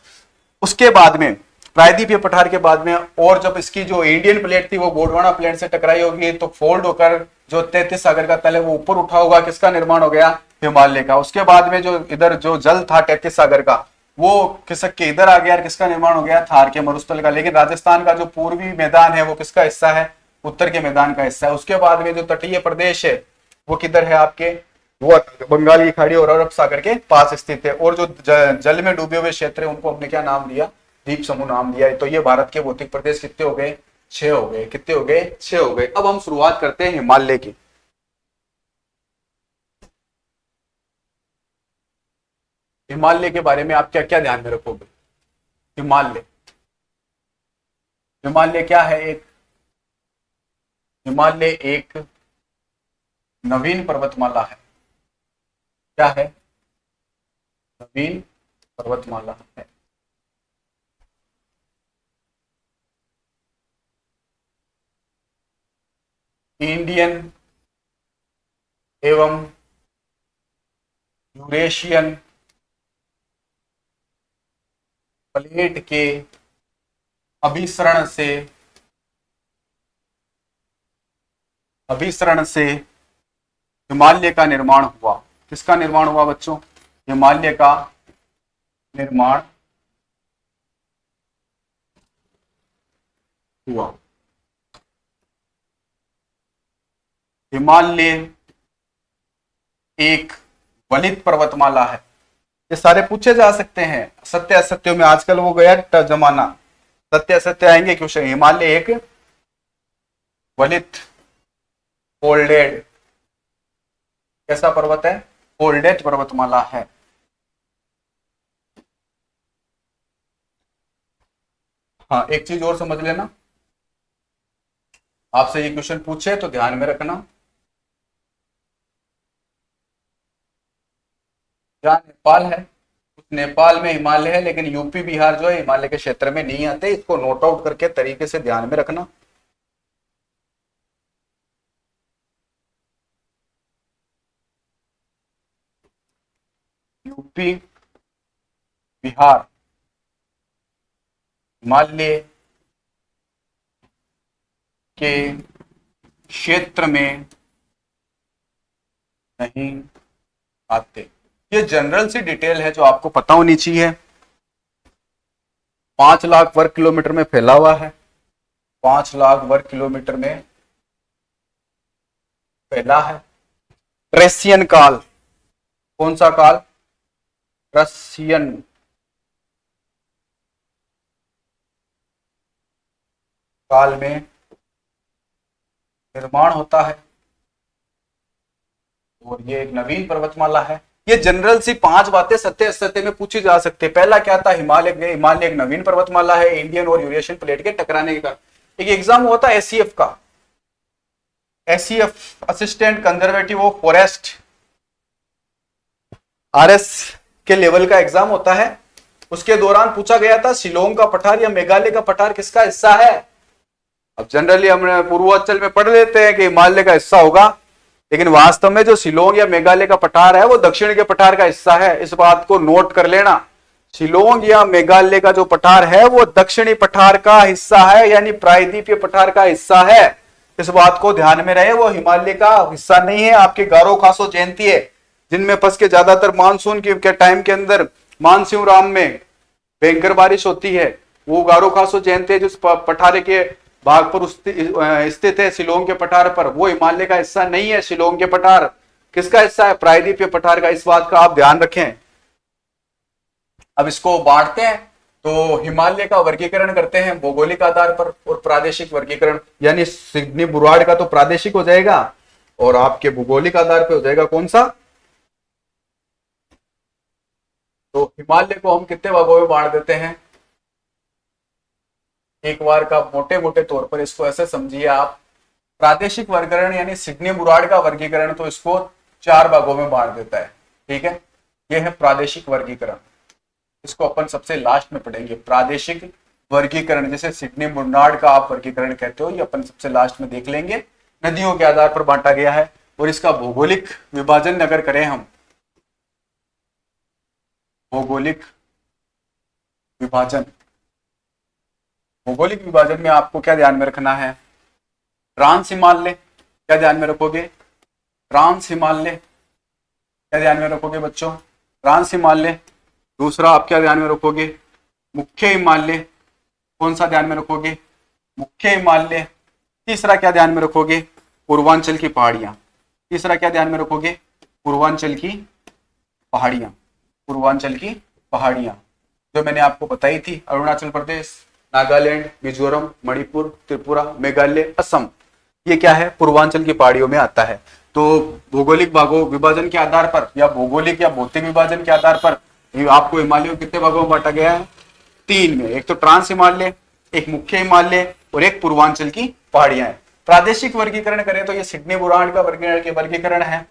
उसके बाद में प्रायद्वीपीय पठार के बाद में, और जब इसकी जो इंडियन प्लेट थी वो गोंडवाना प्लेट से टकराई होगी तो फोल्ड होकर जो 33 सागर का तल है वो ऊपर उठा होगा। किसका निर्माण हो गया? हिमालय का। उसके बाद में जो इधर जो जल था 33 सागर का वो खिसक के इधर आ गया, किसका निर्माण हो गया? थार के मरुस्थल का। लेकिन राजस्थान का जो पूर्वी मैदान है वो किसका हिस्सा है? उत्तर के मैदान का हिस्सा है। उसके बाद में जो तटीय प्रदेश है वो किधर है आपके? वो बंगाल की खाड़ी और अरब सागर के पास स्थित है। और जो जल में डूबे हुए क्षेत्र है उनको हमने क्या नाम दिया? द्वीप समूह नाम दिया है। तो ये भारत के भौतिक प्रदेश कितने हो गए? 6 हो गए। कितने हो गए? 6 हो गए। अब हम शुरुआत करते हैं हिमालय की। हिमालय के बारे में आप क्या क्या ध्यान में रखोगे? हिमालय, हिमालय क्या है? हिमालय एक नवीन पर्वतमाला है। क्या है? नवीन पर्वतमाला है। इंडियन एवं यूरेशियन प्लेट के अभिसरण से हिमालय का निर्माण हुआ। किसका निर्माण हुआ बच्चों? हिमालय का निर्माण हुआ। हिमालय एक वलित पर्वतमाला है। ये सारे पूछे जा सकते हैं सत्य असत्यों में। आजकल वो गया जमाना, सत्य असत्य आएंगे क्वेश्चन। हिमालय एक वलित फोल्डेड कैसा पर्वत है? फोल्डेड पर्वतमाला है। हाँ, एक चीज और समझ लेना, आपसे ये क्वेश्चन पूछे तो ध्यान में रखना। जहाँ नेपाल है उस नेपाल में हिमालय है, लेकिन यूपी बिहार जो है हिमालय के क्षेत्र में नहीं आते। इसको नोट आउट करके तरीके से ध्यान में रखना। यूपी बिहार हिमालय के क्षेत्र में नहीं आते। ये जनरल सी डिटेल है जो आपको पता होनी चाहिए। 5 लाख वर्ग किलोमीटर में फैला हुआ है। 5 लाख वर्ग किलोमीटर में फैला है। ट्रेसियन काल, कौन सा काल? रसियन काल में निर्माण होता है और ये एक नवीन पर्वतमाला है। ये जनरल सी 5 बातें सत्य असत्य में पूछी जा सकती है। पहला क्या था? हिमालय एक नवीन पर्वतमाला है इंडियन और यूरेशियन प्लेट के टकराने के कारण। एक एग्जाम हुआ था एससीएफ का, SCF assistant conservative of forest, RS के लेवल का एग्जाम होता है। उसके दौरान पूछा गया था शिलोंग का पठार या मेघालय का पठार किसका हिस्सा है? अब जनरली हम पूर्वांचल में पढ़ लेते हैं कि हिमालय का हिस्सा होगा, लेकिन वास्तव में जो शिलोंग या मेघालय का पठार है वो दक्षिण के पठार का हिस्सा है। इस बात को नोट कर लेना, शिलोंग या मेघालय का जो पठार है वो दक्षिणी पठार का हिस्सा है, यानी प्रायद्वीपीय पठार का हिस्सा है। इस बात को ध्यान में रहे, वो हिमालय का हिस्सा नहीं है। आपके गारो खासो जयंती है जिनमें फंस के ज्यादातर मानसून के टाइम के अंदर मानसिंहराम में भयंकर बारिश होती है, वो गारो खासो जयंती है जो पठार के भाग पर स्थित है, शिलोंग के पठार पर। वो हिमालय का हिस्सा नहीं है। शिलोंग के पठार किसका हिस्सा है? प्रायद्वीपीय पठार का। इस बात का आप ध्यान रखें। अब इसको बांटते हैं तो हिमालय का वर्गीकरण करते हैं भौगोलिक आधार पर और प्रादेशिक वर्गीकरण, यानी सिडनी बुराड़ का तो प्रादेशिक हो जाएगा और आपके भौगोलिक आधार पर हो जाएगा कौन सा? तो हिमालय को हम कितने भागों में बांट देते हैं? एक बार का मोटे मोटे तौर पर इसको ऐसे समझिए आप, प्रादेशिक वर्गीकरण यानी सिडनी बुराड़ का वर्गीकरण तो इसको 4 भागों में बांट देता है। ठीक है, ये है प्रादेशिक वर्गीकरण। इसको अपन सबसे लास्ट में पढ़ेंगे। प्रादेशिक वर्गीकरण जैसे सिडनी बुराड़ का आप वर्गीकरण कहते हो, ये अपन सबसे लास्ट में देख लेंगे। नदियों के आधार पर बांटा गया है। और इसका भौगोलिक विभाजन अगर करें हम, भौगोलिक विभाजन, भौगोलिक विभाजन में आपको क्या ध्यान में रखना है? ट्रांस हिमालय क्या ध्यान में रखोगे? ट्रांस हिमालय क्या ध्यान में रखोगे बच्चों? ट्रांस हिमालय। दूसरा आप क्या ध्यान में रखोगे? मुख्य हिमालय। कौन सा ध्यान में रखोगे? मुख्य हिमालय। तीसरा क्या ध्यान में रखोगे? पूर्वांचल की पहाड़ियां। तीसरा क्या ध्यान में रखोगे? पूर्वांचल की पहाड़ियां। पूर्वांचल की पहाड़ियां जो मैंने आपको बताई थी, अरुणाचल प्रदेश, नागालैंड, मिजोरम, मणिपुर, त्रिपुरा, मेघालय, असम, ये क्या है? पूर्वांचल की पहाड़ियों में आता है। तो भौगोलिक भागों विभाजन के आधार पर या भौगोलिक या भौतिक विभाजन के आधार पर आपको हिमालय को कितने भागों में बांटा गया है? 3 में। एक तो ट्रांस हिमालय, एक मुख्य हिमालय और एक पूर्वांचल की पहाड़ियां है। प्रादेशिक वर्गीकरण करें तो ये सिडनी बुराड़ का वर्गीकरण है।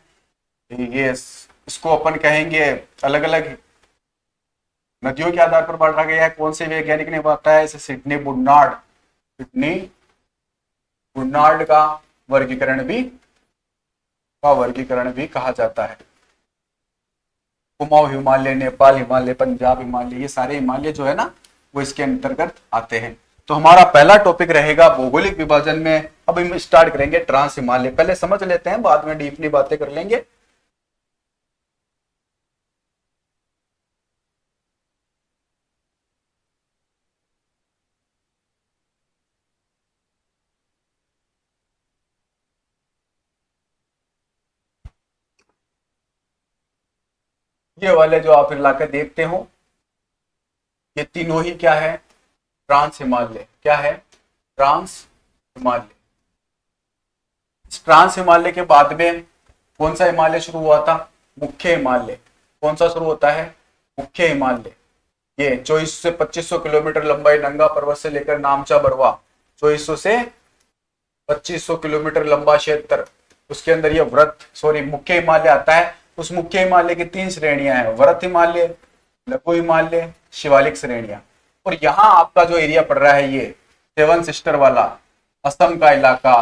ये इसको अपन कहेंगे अलग अलग नदियों के आधार पर बांटा गया है। कौन से वैज्ञानिक ने बताया? इसे सिडनी बुर्नार्ड, सिडनी बुर्नार्ड का वर्गीकरण भी कहा जाता है। कुमाऊं हिमालय, नेपाल हिमालय, पंजाब हिमालय, ये सारे हिमालय जो है ना वो इसके अंतर्गत आते हैं। तो हमारा पहला टॉपिक रहेगा भौगोलिक विभाजन में। अब हम स्टार्ट करेंगे ट्रांस हिमालय। पहले समझ लेते हैं, बाद में डीपली बातें कर लेंगे। ये वाले जो आप इलाके देखते हो, ये तीनों ही क्या है? ट्रांस हिमालय। क्या है? ट्रांस हिमालय। ट्रांस हिमालय के बाद में कौन सा हिमालय शुरू हुआ था? मुख्य हिमालय। कौन सा शुरू होता है? मुख्य हिमालय। ये 2400 से 2500 किलोमीटर लंबाई नंगा पर्वत से लेकर नामचा बरवा, 2400 से 2500 किलोमीटर लंबा क्षेत्र, उसके अंदर ये मुख्य हिमालय आता है। उस मुख्य हिमालय की 3 श्रेणियां हैं, वृत्त हिमालय, लघु हिमालय, शिवालिक श्रेणियां। और यहाँ आपका जो एरिया पड़ रहा है ये 7 सिस्टर वाला, असम का इलाका,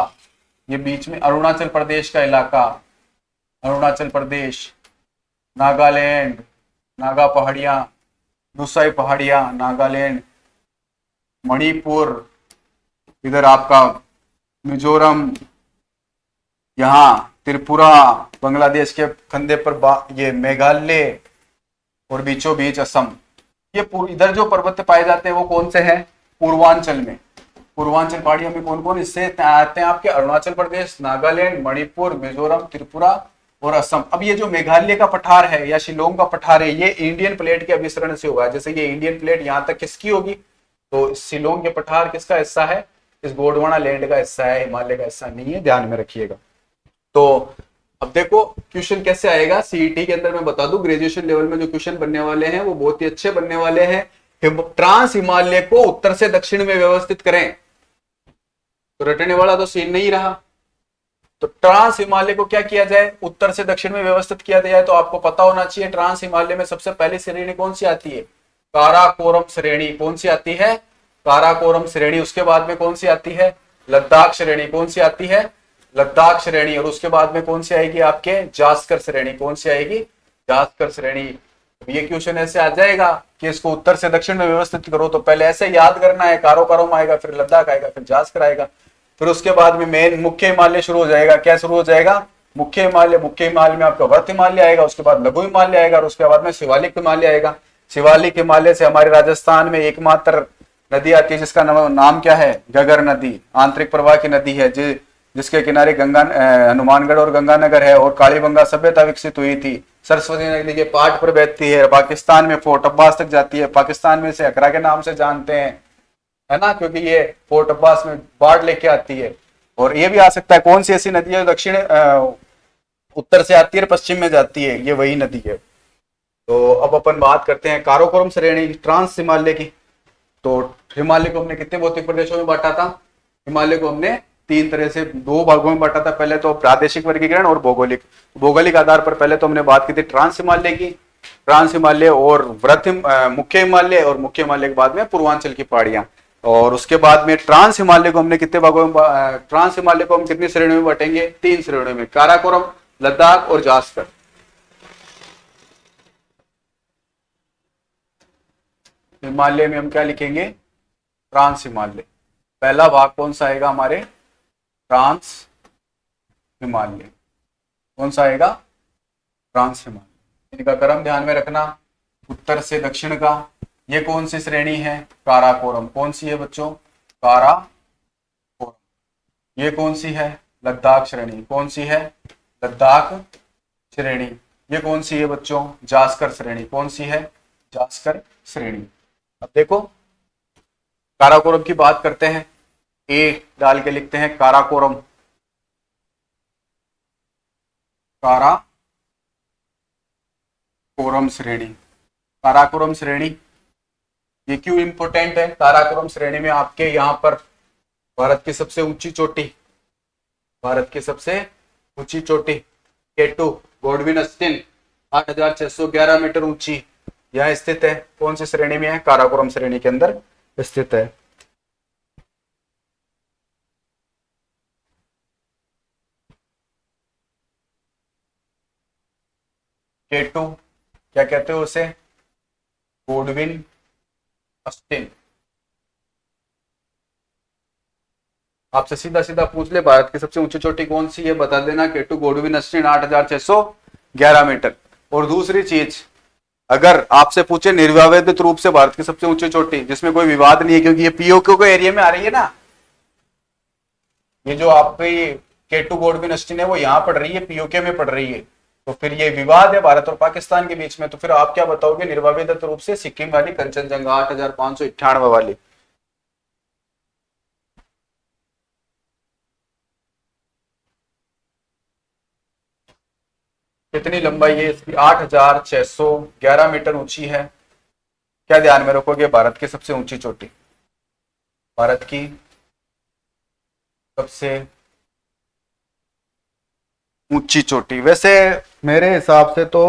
ये बीच में अरुणाचल प्रदेश का इलाका, अरुणाचल प्रदेश, नागालैंड, नागा पहाड़ियां, दुसाई पहाड़ियां, नागालैंड, मणिपुर, इधर आपका मिजोरम, यहाँ त्रिपुरा, बांग्लादेश के कंधे पर ये मेघालय और बीचों बीच असम। ये इधर जो पर्वत पाए जाते हैं वो कौन से हैं? पूर्वांचल में। पूर्वांचल पहाड़ियों में कौन कौन हिस्से आते हैं आपके? अरुणाचल प्रदेश, नागालैंड, मणिपुर, मिजोरम, त्रिपुरा और असम। अब ये जो मेघालय का पठार है या शिलोंग का पठार है, ये इंडियन प्लेट के अभिसरण से हुआ है। जैसे ये इंडियन प्लेट यहाँ तक किसकी होगी, तो शिलोंग के पठार किसका हिस्सा है, इस गोंडवाना लैंड का हिस्सा है, हिमालय का हिस्सा नहीं है, ध्यान में रखिएगा। तो अब देखो क्वेश्चन कैसे आएगा सीईटी के अंदर, मैं बता दूं ग्रेजुएशन लेवल में जो क्वेश्चन बनने वाले हैं वो बहुत ही अच्छे बनने वाले हैं। ट्रांस हिमालय को उत्तर से दक्षिण में व्यवस्थित करें, तो रटने वाला तो सीन नहीं रहा। तो ट्रांस हिमालय को क्या किया जाए, उत्तर से दक्षिण में व्यवस्थित किया जाए। तो आपको पता होना चाहिए ट्रांस हिमालय में सबसे पहली श्रेणी कौन सी आती है, काराकोरम श्रेणी। कौन सी आती है, काराकोरम श्रेणी। उसके बाद में कौन सी आती है, लद्दाख श्रेणी। कौन सी आती है, लद्दाख श्रेणी। और उसके बाद में कौन सी आएगी आपके, जास्कर श्रेणी। कौन सी आएगी, जास्कर श्रेणी। ये क्वेश्चन ऐसे आ जाएगा कि इसको उत्तर से दक्षिण में व्यवस्थित करो, तो पहले ऐसे याद करना है, काराकोरम आएगा, फिर लद्दाख आएगा, फिर जास्कर आएगा, फिर उसके बाद में मेन मुख्य हिमालय शुरू हो जाएगा। क्या शुरू हो जाएगा, मुख्य हिमालय। मुख्य हिमालय में आपका वर्त हिमालय आएगा, उसके बाद लघु हिमालय आएगा, और उसके बाद में शिवालिक हिमालय आएगा। शिवालिक हिमालय से हमारे राजस्थान में एकमात्र नदी आती है जिसका नाम क्या है, घगर नदी। आंतरिक प्रवाह की नदी है जिसके किनारे गंगा हनुमानगढ़ और गंगानगर है, और कालीबंगा सभ्यता विकसित हुई थी। सरस्वती नदी के पाट पर बहती है, पाकिस्तान में फोर्ट अब्बास तक जाती है। पाकिस्तान में इसे अकरा के नाम से जानते हैं, है ना, क्योंकि ये फोर्ट अब्बास में बाढ़ लेके आती है। और ये भी आ सकता है, कौन सी ऐसी नदी है दक्षिण उत्तर से आती है पश्चिम में जाती है, ये वही नदी है। तो अब अपन बात करते हैं काराकोरम श्रेणी ट्रांस हिमालय की। तो हिमालय को हमने कितने भौतिक प्रदेशों में बांटा था, हिमालय को हमने तीन तरह से दो भागों में बांटा था। पहले तो प्रादेशिक वर्गीकरण और भौगोलिक। भौगोलिक आधार पर पहले तो हमने बात की थी ट्रांस हिमालय की, ट्रांस हिमालय और मुख्य हिमालय, और मुख्य हिमालय के बाद में पूर्वांचल की पहाड़ियां। और उसके बाद में ट्रांस हिमालय को हमने कितने भागों में, ट्रांस हिमालय को हम कितनी श्रेणियों में बांटेंगे, तीन श्रेणियों में, काराकोरम, लद्दाख और जास्कर। हिमालय में हम क्या लिखेंगे, ट्रांस हिमालय। पहला भाग कौन सा आएगा हमारे, ट्रांस हिमालय। कौन सा आएगा, ट्रांस हिमालय। इनका क्रम ध्यान में रखना, उत्तर से दक्षिण का। ये कौन सी श्रेणी है, काराकोरम। कौन सी है बच्चों, काराकोरम। ये कौन सी है, लद्दाख श्रेणी। कौन सी है, लद्दाख श्रेणी। ये कौन सी है बच्चों, जास्कर श्रेणी। कौन सी है, जास्कर श्रेणी। अब देखो काराकोरम की बात करते हैं, ए डाल के लिखते हैं काराकोरम, काराकोरम श्रेणी। काराकोरम श्रेणी ये क्यों इंपॉर्टेंट है, काराकोरम श्रेणी में आपके यहाँ पर भारत की सबसे ऊंची चोटी, भारत की सबसे ऊंची चोटी केटू गॉडविन अस्टिन 8611 मीटर ऊंची यह स्थित है। कौन सी श्रेणी में है, काराकोरम श्रेणी के अंदर स्थित है। केटू क्या कहते हो उसे, गॉडविन अस्टिन। आपसे सीधा सीधा पूछ ले भारत की सबसे ऊंची चोटी कौन सी है, बता देना केटू गॉडविन अस्टिन 8611 मीटर। और दूसरी चीज, अगर आपसे पूछे निर्विवादित रूप से भारत की सबसे ऊंची चोटी जिसमें कोई विवाद नहीं है, क्योंकि ये पीओके के एरिया में आ रही है ना, ये जो आपकी केटू गॉडविन अस्टिन है वो यहाँ पड़ रही है, पीओके में पड़ रही है, तो फिर ये विवाद है भारत और पाकिस्तान के बीच में। तो फिर आप क्या बताओगे, निर्विवादित रूप से सिक्किम वाली कंचनजंगा 8598 वाली। कितनी लंबाई है इसकी, 8611 मीटर ऊंची है। क्या ध्यान में रखोगे, भारत की सबसे ऊंची चोटी, भारत की सबसे ऊंची चोटी। वैसे मेरे हिसाब से तो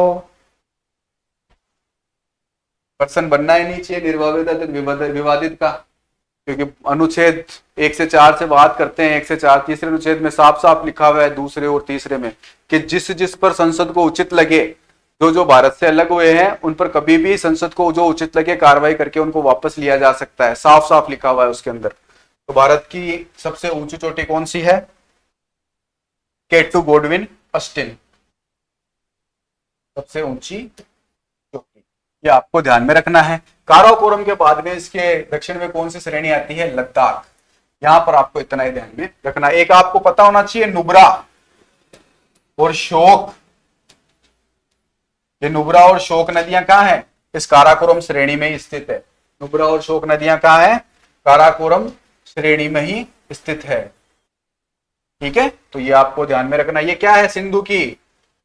पर्सन बनना ही नहीं चाहिए निर्विवादित विवादित का, क्योंकि अनुच्छेद 1 से 4 से बात करते हैं। 1 से 4 तीसरे अनुच्छेद में साफ साफ लिखा हुआ है, दूसरे और तीसरे में, कि जिस जिस पर संसद को उचित लगे, जो जो भारत से अलग हुए हैं उन पर कभी भी संसद को जो उचित लगे कार्रवाई करके उनको वापस लिया जा सकता है। साफ साफ लिखा हुआ है उसके अंदर। तो भारत की सबसे ऊंची चोटी कौन सी है, केटू गॉडविन अस्टिन, सबसे ऊंची चोटी, ये आपको ध्यान में रखना है। काराकोरम के बाद में इसके दक्षिण में कौन सी श्रेणी आती है, लद्दाख। यहां पर आपको इतना ही ध्यान में रखना। एक आपको पता होना चाहिए, नुब्रा और शोक ये नुब्रा और शोक नदियां कहाँ है? इस काराकोरम श्रेणी में ही स्थित है। नुब्रा और शोक नदियां कहाँ है? काराकोरम श्रेणी में ही स्थित है। ठीक है, तो ये आपको ध्यान में रखना। ये क्या है? सिंधु की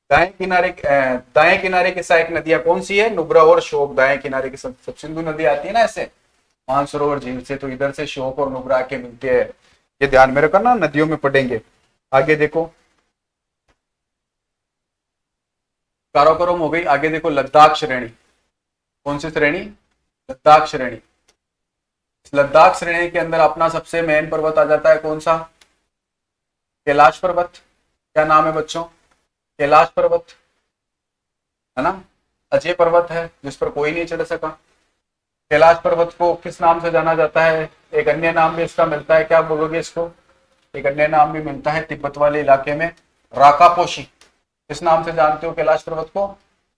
दाएं किनारे की सहायक नदियां कौन सी है? नुब्रा और शोक। दाएं किनारे की सब सिंधु नदी आती है ना ऐसे मानसरोवर झील से, तो इधर से शोक और नुब्रा के मिलते हैं। ये ध्यान में रखना, नदियों में पढ़ेंगे। आगे देखो, काराकोरम हो गई। आगे देखो लद्दाख श्रेणी। कौन सी श्रेणी? लद्दाख श्रेणी। लद्दाख श्रेणी के अंदर अपना सबसे मेन पर्वत आ जाता है कौन सा? कैलाश पर्वत। क्या नाम है बच्चों? कैलाश पर्वत है ना। अजय पर्वत है जिस पर कोई नहीं चढ़ सका। कैलाश पर्वत को किस नाम से जाना जाता है? एक अन्य नाम भी इसका मिलता है, क्या बोलोगे इसको? एक अन्य नाम भी मिलता है तिब्बत वाले इलाके में, राकापोशी। किस नाम से जानते हो कैलाश पर्वत को?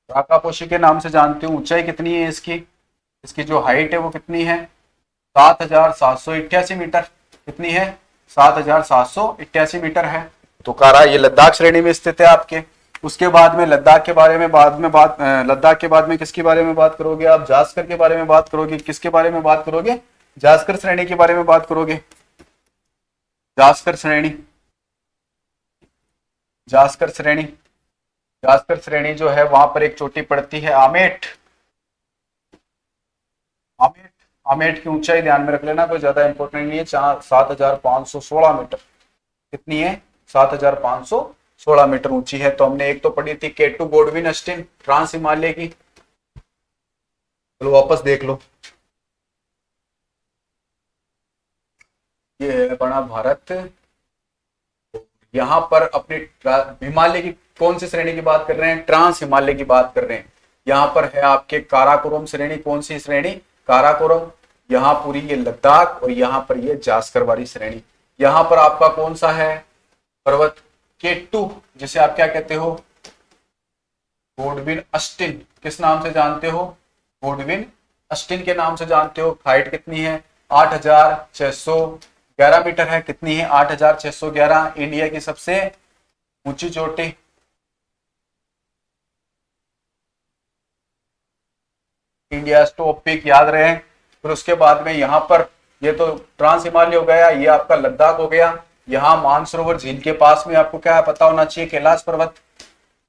राकापोशी के नाम से जानते हो। ऊंचाई कितनी है इसकी? इसकी जो हाइट है वो कितनी है? 7,788 मीटर। कितनी है? 7,788 मीटर है। तो कारा ये लद्दाख श्रेणी में स्थित है आपके। उसके बाद में लद्दाख के बारे में लद्दाख के बाद में किसके बारे में बात करोगे आप? जास्कर के बारे में बात करोगे। किसके बारे में बात करोगे? जास्कर श्रेणी के बारे में बात करोगे। जास्कर श्रेणी, जास्कर श्रेणी, जास्कर श्रेणी जो है वहां पर एक चोटी पड़ती है आमेट। आमेट, आमेट की ऊंचाई ध्यान में रख लेना, कोई ज्यादा इंपॉर्टेंट नहीं है। 7,516 मीटर। कितनी है? 7,516 मीटर ऊंची है। तो हमने एक तो पढ़ी थी केटू गोडविन अस्टिन, ट्रांस हिमालय की। चलो वापस देख लो, ये है अपना भारत। यहां पर अपने हिमालय की कौन सी श्रेणी की बात कर रहे हैं? ट्रांस हिमालय की बात कर रहे हैं। यहाँ पर है आपके काराकोरम श्रेणी। कौन सी श्रेणी? काराकोरम। यहाँ पूरी ये लद्दाख और यहाँ पर ये जास्कर वाली श्रेणी। यहाँ पर आपका कौन सा है पर्वत? केटू, जिसे आप क्या कहते हो? Godwin Austin. किस नाम से जानते हो? गोडविन अस्टिन के नाम से जानते हो। हाइट कितनी है? 8,611 मीटर है। कितनी है? 8,611। इंडिया की सबसे ऊंची चोटी। इंडिया टॉप पीक याद रहे। फिर उसके बाद में यहाँ पर ये तो ट्रांस हिमालय हो गया, ये आपका लद्दाख हो गया। यहाँ मानसरोवर झील के पास में आपको क्या पता होना चाहिए? कैलाश पर्वत।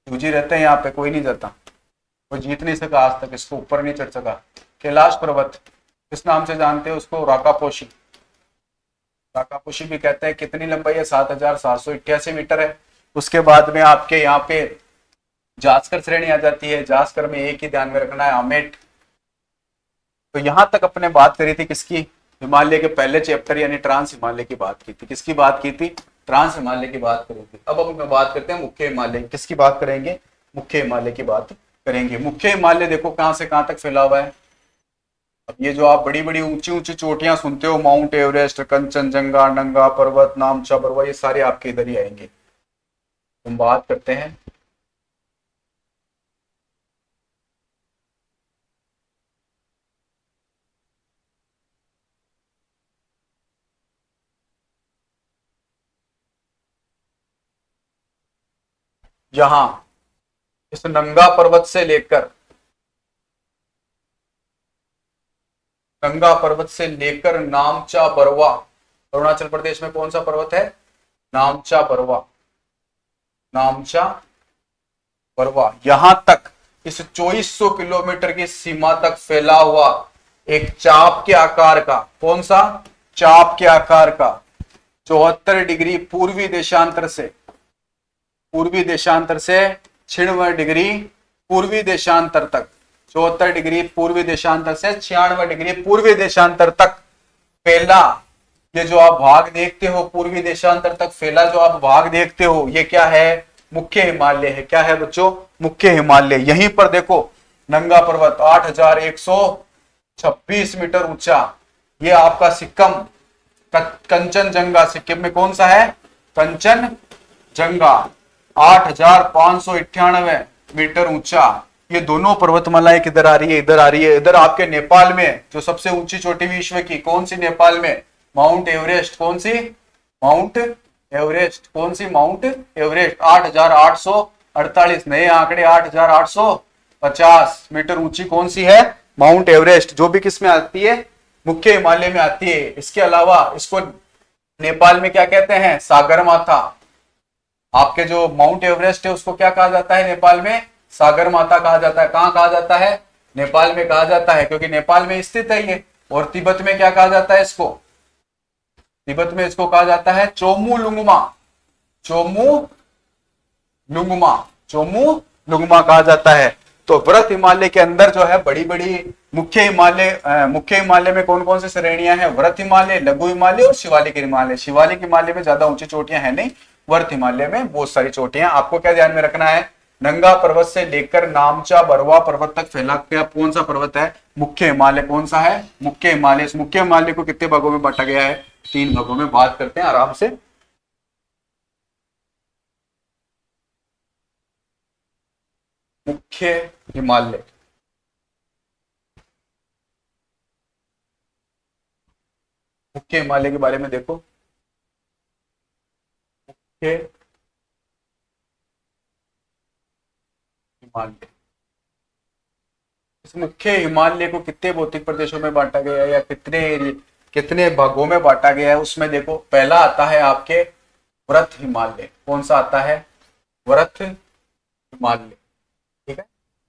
जी रहते हैं यहाँ पे, कोई नहीं जाता, कोई जीत नहीं सका आज तक, इसको ऊपर नहीं चढ़ सका। कैलाश पर्वत किस नाम से जानते हो उसको? राकापोशी। राकापोशी भी कहते हैं। कितनी लंबाई है? 7,788 मीटर है। उसके बाद में आपके यहाँ पे जास्कर श्रेणी आ जाती है। जास्कर में एक ही ध्यान में रखना है, आमेट। तो यहां तक अपने बात करी थी किसकी? हिमालय के पहले चैप्टर यानी ट्रांस हिमालय की बात की थी। किसकी बात की थी? ट्रांस हिमालय की बात करी थी। अब हम बात करते हैं मुख्य हिमालय। किसकी बात करेंगे? मुख्य हिमालय की बात करेंगे। मुख्य हिमालय देखो कहां से कहां तक फैला हुआ है। अब ये जो आप बड़ी बड़ी ऊंची ऊंची चोटियां सुनते हो, माउंट एवरेस्ट, कंचनजंगा, नंगा पर्वत, नामचा पर्वत, ये सारे आपके इधर ही आएंगे। हम बात करते हैं यहां इस नंगा पर्वत से लेकर, गंगा पर्वत से लेकर नामचा बरवा। अरुणाचल प्रदेश में कौन सा पर्वत है? नामचा बरवा। नामचा बरवा यहां तक इस 2400 किलोमीटर की सीमा तक फैला हुआ एक चाप के आकार का, कौन सा? चाप के आकार का 74 डिग्री पूर्वी देशांतर से 96 डिग्री पूर्वी देशांतर तक, 74 डिग्री पूर्वी देशांतर से 96 डिग्री पूर्वी देशांतर तक फैला। ये जो आप भाग देखते हो पूर्वी देशांतर तक फैला जो आप भाग देखते हो, ये क्या है? मुख्य हिमालय है। क्या है बच्चों? मुख्य हिमालय। यहीं पर देखो नंगा पर्वत 8,126 मीटर ऊंचा, ये आपका सिक्किम कंचनजंगा। सिक्किम में कौन सा है? कंचनजंगा 8,598 मीटर ऊंचा। ये दोनों पर्वतमालाएं किधर आ रही है? इधर आ रही है। इधर आपके नेपाल में जो सबसे ऊंची चोटी विश्व की, कौन सी? नेपाल में माउंट एवरेस्ट। कौन सी? Mount Everest. कौन सी? Mount Everest. 8,848 नए आंकड़े, 8,848 50 मीटर ऊंची कौन सी है? माउंट एवरेस्ट, जो भी किस में आती है? मुख्य हिमालय में आती है। इसके अलावा इसको नेपाल में क्या कहते हैं? सागर माथा। आपके जो माउंट एवरेस्ट है उसको क्या कहा जाता है नेपाल में? सागर माता कहा जाता है। कहां कहा जाता है? नेपाल में कहा जाता है, क्योंकि नेपाल में स्थित है ये। और तिब्बत में क्या कहा जाता है इसको? तिब्बत में इसको कहा जाता है चोमू लुंगमा। चोमू लुंगमा, चोमू लुंगमा कहा जाता है। तो वृहत हिमालय के अंदर जो है बड़ी बड़ी मुख्य हिमालय में कौन कौन सी श्रेणियां हैं? वृहत हिमालय, लघु हिमालय और शिवालिक हिमालय। शिवालिक हिमालय में ज्यादा ऊंची चोटियां है नहीं, वृहत हिमालय में बहुत सारी चोटियां। आपको क्या ध्यान में रखना है? नंगा पर्वत से लेकर नामचा बरवा पर्वत तक फैला क्या कौन सा पर्वत है? मुख्य हिमालय। कौन सा है? मुख्य हिमालय। इस मुख्य हिमालय को कितने भागों में बांटा गया है? 3 भागों में। बात करते हैं आराम से। मुख्य हिमालय, मुख्य हिमालय के बारे में देखो। मुख्य हिमालय, इस मुख्य हिमालय को कितने भौतिक प्रदेशों में बांटा गया है या कितने कितने भागों में बांटा गया है? उसमें देखो, पहला आता है आपके वृहत हिमालय। कौन सा आता है? वृहत हिमालय, ठीक है।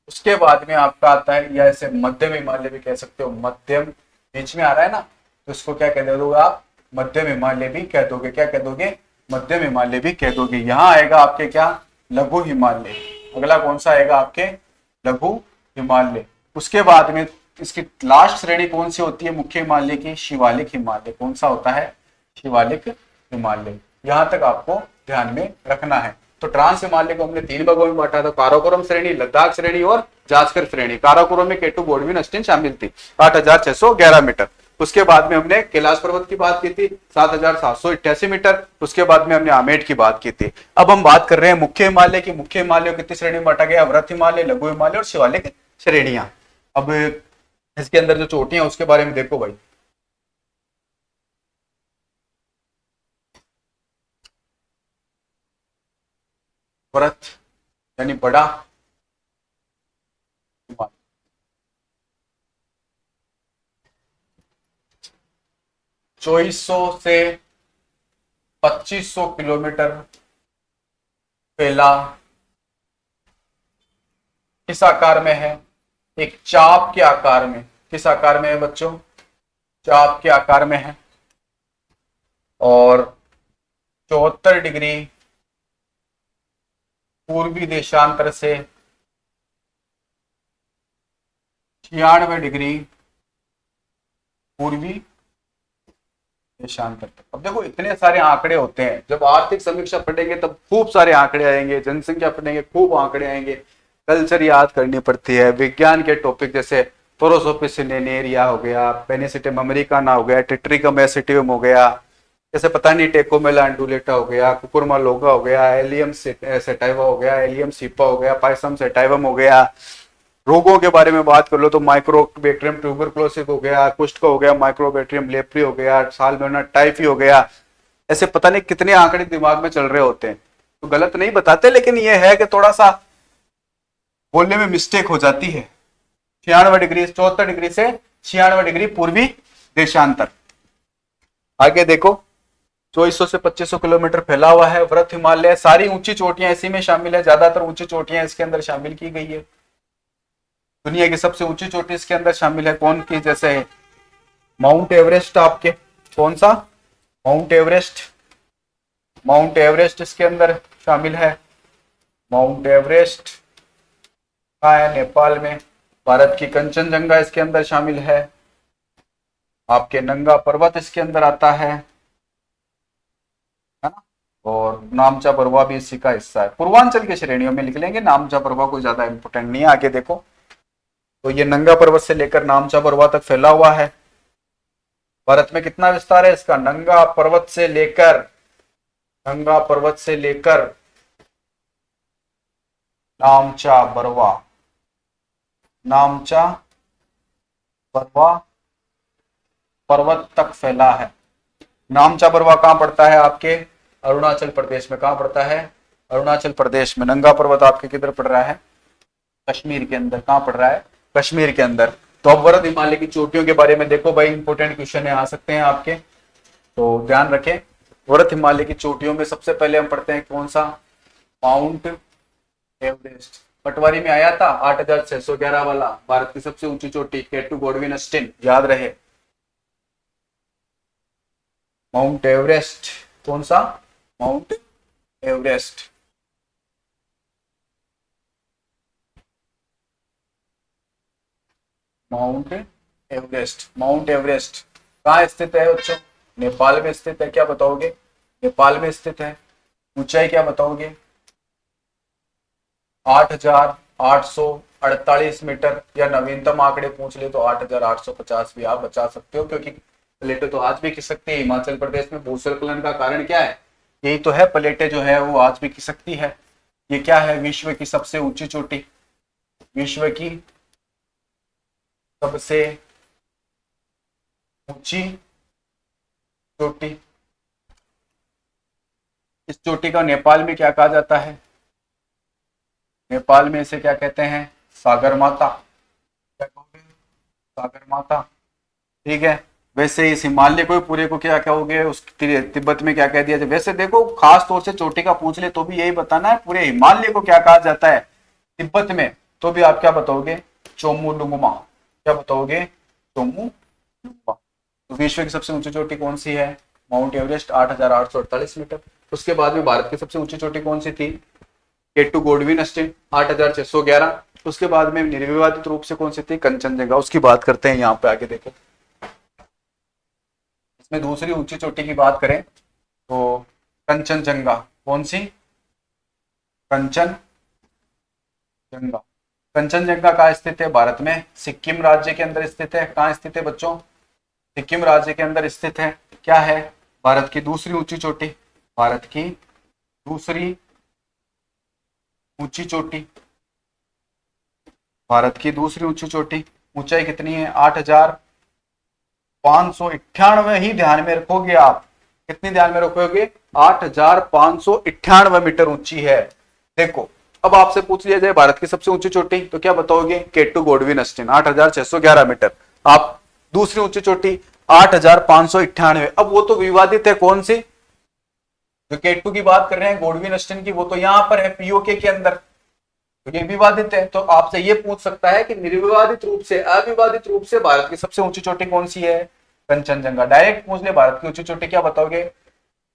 उसके बाद में आपका आता है, या इसे मध्यम हिमालय भी कह सकते हो। मध्यम बीच में आ रहा है ना, तो इसको क्या कह दोगे आप? मध्यम हिमालय भी कह दोगे। क्या कह दोगे? मध्यम हिमालय भी कह दोगे। यहाँ आएगा आपके क्या? लघु हिमालय। अगला कौन सा आएगा आपके? लघु हिमालय। उसके बाद में इसकी लास्ट श्रेणी कौन सी होती है मुख्य हिमालय की? शिवालिक हिमालय। कौन सा होता है? शिवालिक हिमालय। यहां तक आपको ध्यान में रखना है। तो ट्रांस हिमालय को हमने 3 भागों में बांटा था, काराकोरम श्रेणी, लद्दाख श्रेणी और जास्कर श्रेणी। काराकोरम में केटू बोर्डविन अस्टिन शामिल थी, 8611 मीटर। उसके बाद में हमने कैलाश पर्वत की बात की थी, 7788 मीटर। उसके बाद में हमने आमेट की बात की थी। अब हम बात कर रहे हैं मुख्य हिमालय की। मुख्य हिमालय को कितनी श्रेणी में बांटा गया? वृहत हिमालय, लघु हिमालय और शिवालिक श्रेणियां। अब इसके अंदर जो चोटियां उसके बारे में देखो भाई। वृहत यानी बड़ा हिमालय, 2400 से 2500 किलोमीटर फैला, किस आकार में है? एक चाप के आकार में। किस आकार में है बच्चों? चाप के आकार में है। और 74 डिग्री पूर्वी देशांतर से 96 डिग्री पूर्वी देशांतर तक। अब देखो, इतने सारे आंकड़े होते हैं। जब आर्थिक समीक्षा पढ़ेंगे तब खूब सारे आंकड़े आएंगे, जनसंख्या पढ़ेंगे खूब आंकड़े आएंगे, कल्चर याद करनी पड़ती है, विज्ञान के टॉपिक जैसे प्रोसोपिस नेरिया हो गया, पेनिसिटियम अमेरिकाना हो गया, टिट्रिकम एसिटिवम हो गया, जैसे पता नहीं टेकोमेला अंडुलेटा हो गया, कुकुरमा लोगा हो गया, एलियम सेटाइवा हो गया, एलियम सीपा हो गया, पाइसम सेटाइवम हो गया। रोगों के बारे में बात कर लो तो माइक्रोबैक्टीरियम ट्यूबरकुलोसिस हो गया, कुष्ठ का हो गया, माइक्रोबैक्टीरियम लेप्री हो गया, साल्मोनेला टाइफी हो गया। ऐसे पता नहीं कितने आंकड़े दिमाग में चल रहे होते हैं। तो गलत नहीं बताते, लेकिन ये है कि थोड़ा सा बोलने में मिस्टेक हो जाती है। 96 डिग्री, 74 डिग्री से 96 डिग्री पूर्वी देशांतर। आगे देखो, 2400 से 2500 किलोमीटर फैला हुआ है वृहत हिमालय। सारी ऊंची चोटियां इसी में शामिल है, ज्यादातर ऊंची चोटियां इसके अंदर शामिल की गई है। दुनिया की सबसे ऊंची चोटी इसके अंदर शामिल है कौन की? जैसे माउंट एवरेस्ट आपके, कौन सा? Mount Everest. माउंट एवरेस्ट इसके अंदर शामिल है। माउंट एवरेस्ट कहाँ है? नेपाल में। भारत की कंचनजंगा इसके अंदर शामिल है। आपके नंगा पर्वत इसके अंदर आता है ना। और नामचा बरवा भी इसी का हिस्सा है। पूर्वांचल की श्रेणियों में लिख लेंगे, नामचा बरवा कोई ज्यादा इंपोर्टेंट नहीं है। आगे देखो, तो ये नंगा पर्वत से लेकर नामचा बरवा तक फैला हुआ है। भारत में कितना विस्तार है इसका? नंगा पर्वत से लेकर नामचा बरवा पर्वत तक फैला है। नामचा बरवा कहां पड़ता है? आपके अरुणाचल प्रदेश में। कहां पड़ता है? अरुणाचल प्रदेश में। नंगा पर्वत आपके किधर पड़ रहा है? कश्मीर के अंदर। कहाँ पड़ रहा है? कश्मीर के अंदर। तो अब वरद हिमालय की चोटियों के बारे में देखो भाई, इंपॉर्टेंट क्वेश्चन है, आ सकते हैं आपके, तो ध्यान रखें। वरद हिमालय की चोटियों में सबसे पहले हम पढ़ते हैं कौन सा? Mount Everest. पटवारी में आया था 8611 वाला, भारत की सबसे ऊंची चोटी, केटू गॉडविन अस्टिन, याद रहे। Mount Everest. कौन सा? Mount Everest. Mount Everest. Mount Everest कहाँ स्थित है बच्चों? नेपाल में स्थित है। क्या बताओगे? नेपाल में स्थित है। ऊंचाई क्या बताओगे? 8,848 मीटर, या नवीनतम आंकड़े पूछ ले तो 8,850 भी आप बचा सकते हो, क्योंकि प्लेटें तो आज भी खिसकती है। हिमाचल प्रदेश में भूस्खलन का कारण क्या है? यही तो है, प्लेटें जो है वो आज भी खिसकती है। ये क्या है? विश्व की सबसे ऊंची चोटी, विश्व की सबसे ऊंची चोटी। इस चोटी का नेपाल में क्या कहा जाता है? नेपाल में इसे क्या कहते हैं? सागर माता। क्या कहोगे? सागर माता। ठीक है। वैसे इस हिमालय को पूरे को क्या कहोगे? उस तिब्बत में क्या कह दिया जाए? वैसे देखो, खास तौर से चोटी का पूछ ले तो भी यही बताना है, पूरे हिमालय को क्या कहा जाता है तिब्बत में, तो भी आप क्या बताओगे? चोमुलुंगमा। क्या बताओगे? चोमुलुंगमा। तो विश्व की सबसे ऊंची चोटी कौन सी है? Mount Everest, 8,848 metre. उसके बाद में भारत की सबसे ऊंची चोटी कौन सी थी? केटू गॉडविन अस्टिन, 8,611। उसके बाद में निर्विवादित रूप से कौन सी थी? कंचनजंगा। उसकी बात करते हैं यहाँ पे, आगे देखो। इसमें दूसरी ऊंची चोटी की बात करें तो कंचनजंगा। कौन सी? कंचनजंगा। कंचनजंगा कहाँ स्थित है? भारत में सिक्किम राज्य के अंदर स्थित है। कहाँ स्थित है बच्चों? सिक्किम राज्य के अंदर स्थित है। क्या है? भारत की दूसरी ऊंची चोटी। भारत की दूसरी ऊंची चोटी। भारत की दूसरी ऊंची चोटी। ऊंचाई कितनी है? 8,598 ही ध्यान में रखोगे आप। कितनी ध्यान में रखोगे? 8,598 मीटर ऊंची है। देखो, अब आपसे पूछ लिया जाए भारत की सबसे ऊंची चोटी, तो क्या बताओगे? केटू गॉडविन अस्टिन, 8,611 मीटर। आप दूसरी ऊंची चोटी 8,598। अब वो तो विवादित है, कौन सी? जो केटू की बात कर रहे हैं, गॉडविन अस्टिन की, वो तो यहां पर है पीओके के अंदर, तो ये विवादित है। तो आपसे ये पूछ सकता है कि निर्विवादित रूप से, अविवादित रूप से भारत की सबसे ऊंची चोटी कौन सी है? कंचनजंगा। डायरेक्ट पूछ ले भारत की ऊंची चोटी, क्या बताओगे?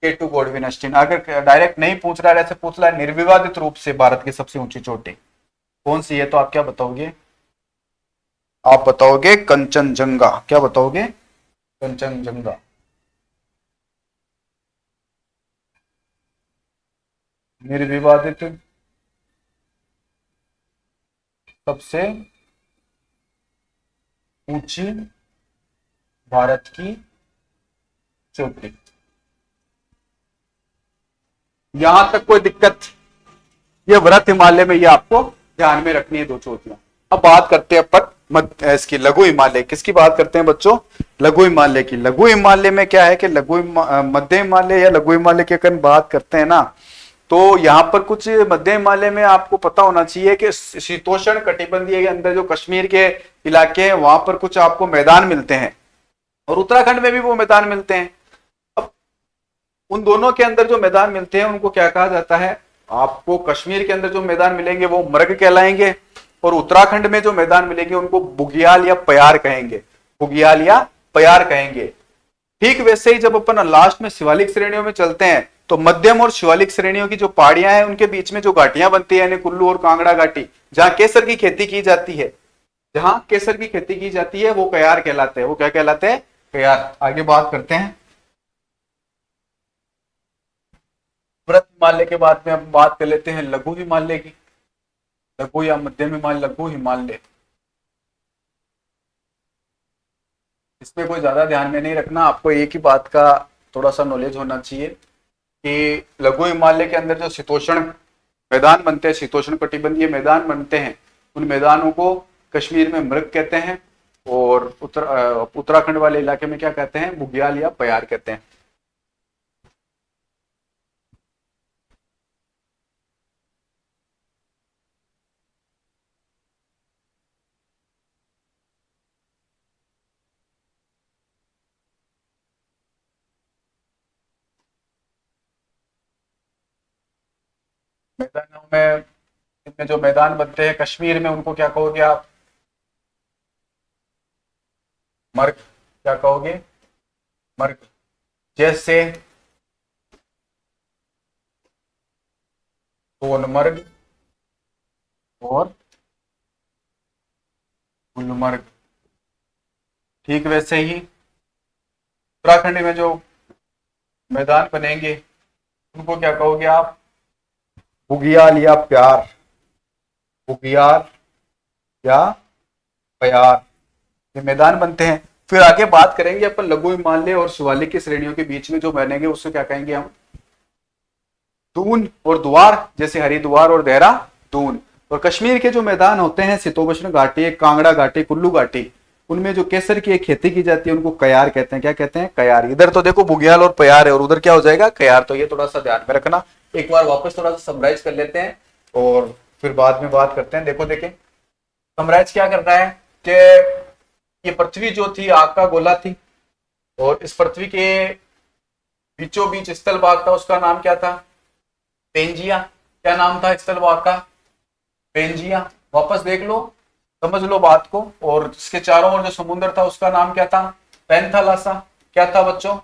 केटू गॉडविन अस्टिन। अगर डायरेक्ट नहीं पूछ रहा है, ऐसे पूछ रहा है निर्विवादित रूप से भारत की सबसे ऊंची चोटी कौन सी है, तो आप क्या बताओगे? आप बताओगे कंचनजंगा। क्या बताओगे? कंचनजंगा। निर्विवादित सबसे ऊंची भारत की चोटी। यहां तक कोई दिक्कत? ये व्रत हिमालय में, ये आपको ध्यान में रखनी है, दो चोटियां। अब बात करते हैं अपन इसकी लघु हिमालय। किसकी बात करते हैं बच्चों? लघु हिमालय की। लघु हिमालय में क्या है कि मध्य हिमालय या लघु हिमालय की अगर बात करते हैं ना, तो यहाँ पर कुछ मध्य हिमालय में आपको पता होना चाहिए कि शीतोष्ण कटिबंधीय के अंदर जो कश्मीर के इलाके हैं, वहां पर कुछ आपको मैदान मिलते हैं, और उत्तराखंड में भी वो मैदान मिलते हैं। अब उन दोनों के अंदर जो मैदान मिलते हैं उनको क्या कहा जाता है? आपको कश्मीर के अंदर जो मैदान मिलेंगे वो मर्ग कहलाएंगे, और उत्तराखंड में जो मैदान मिलेंगे उनको बुग्याल या प्यार कहेंगे। बुग्याल या प्यार कहेंगे। ठीक वैसे ही जब अपन लास्ट में शिवालिक श्रेणियों में चलते हैं, तो मध्यम और शिवालिक श्रेणियों की जो पहाड़ियां हैं उनके बीच में जो घाटियां बनती है, यानी कुल्लू और कांगड़ा घाटी, जहां केसर की खेती की जाती है, जहां केसर की खेती की जाती है, वो कयार कहलाते हैं। वो क्या कहलाते हैं? कयार। आगे बात करते हैं व्रत हिमालय के बाद में। हम बात कर लेते हैं लघु हिमालय की। लघु या मध्यम हिमालय, लघु हिमालय। इसमें कोई ज्यादा ध्यान में नहीं रखना, आपको एक ही बात का थोड़ा सा नॉलेज होना चाहिए कि लघु हिमालय के अंदर जो शीतोष्ण मैदान बनते हैं, शीतोष्ण कटिबंधीय मैदान बनते हैं, उन मैदानों को कश्मीर में मृग कहते हैं, और उत्तराखंड वाले इलाके में क्या कहते हैं? बुग्याल या प्यार कहते हैं। मैदानों में, इनमें जो मैदान बनते हैं कश्मीर में, उनको क्या कहोगे आप? मर्ग। क्या कहोगे? मर्ग। जैसे सोनमर्ग और गुलमर्ग। ठीक वैसे ही उत्तराखंड में जो मैदान बनेंगे उनको क्या कहोगे आप? बुगियाल या प्यार। बुगियाल या प्यार, ये मैदान बनते हैं। फिर आगे बात करेंगे अपन लघु हिमालय और शिवालिक की श्रेणियों के बीच में जो बनेंगे उससे क्या कहेंगे हम? दून और द्वार, जैसे हरिद्वार और देहरादून। और कश्मीर के जो मैदान होते हैं शीतोष्ण घाटी, कांगड़ा घाटी, कुल्लू घाटी, उनमें जो केसर की एक खेती की जाती है उनको कयार कहते हैं। क्या कहते हैं? कयार। इधर तो देखो बुग्याल और प्यार है और उधर क्या हो जाएगा? कयार। तो ये थोड़ा सा ध्यान में रखना। एक बार वापस थोड़ा सा समराइज कर लेते हैं और फिर बाद में बात करते हैं। देखो देखें समराइज क्या कर रहा है कि ये पृथ्वी जो थी आग का गोला थी और इस पृथ्वी के बीचों बीच स्थल भाग था, उसका नाम क्या था? पेंजिया। क्या नाम था स्थल भाग का? पेंजिया। वापस देख लो, समझ लो बात को। और इसके चारों ओर जो समुद्र था उसका नाम क्या था? पैंथालासा। क्या था बच्चों?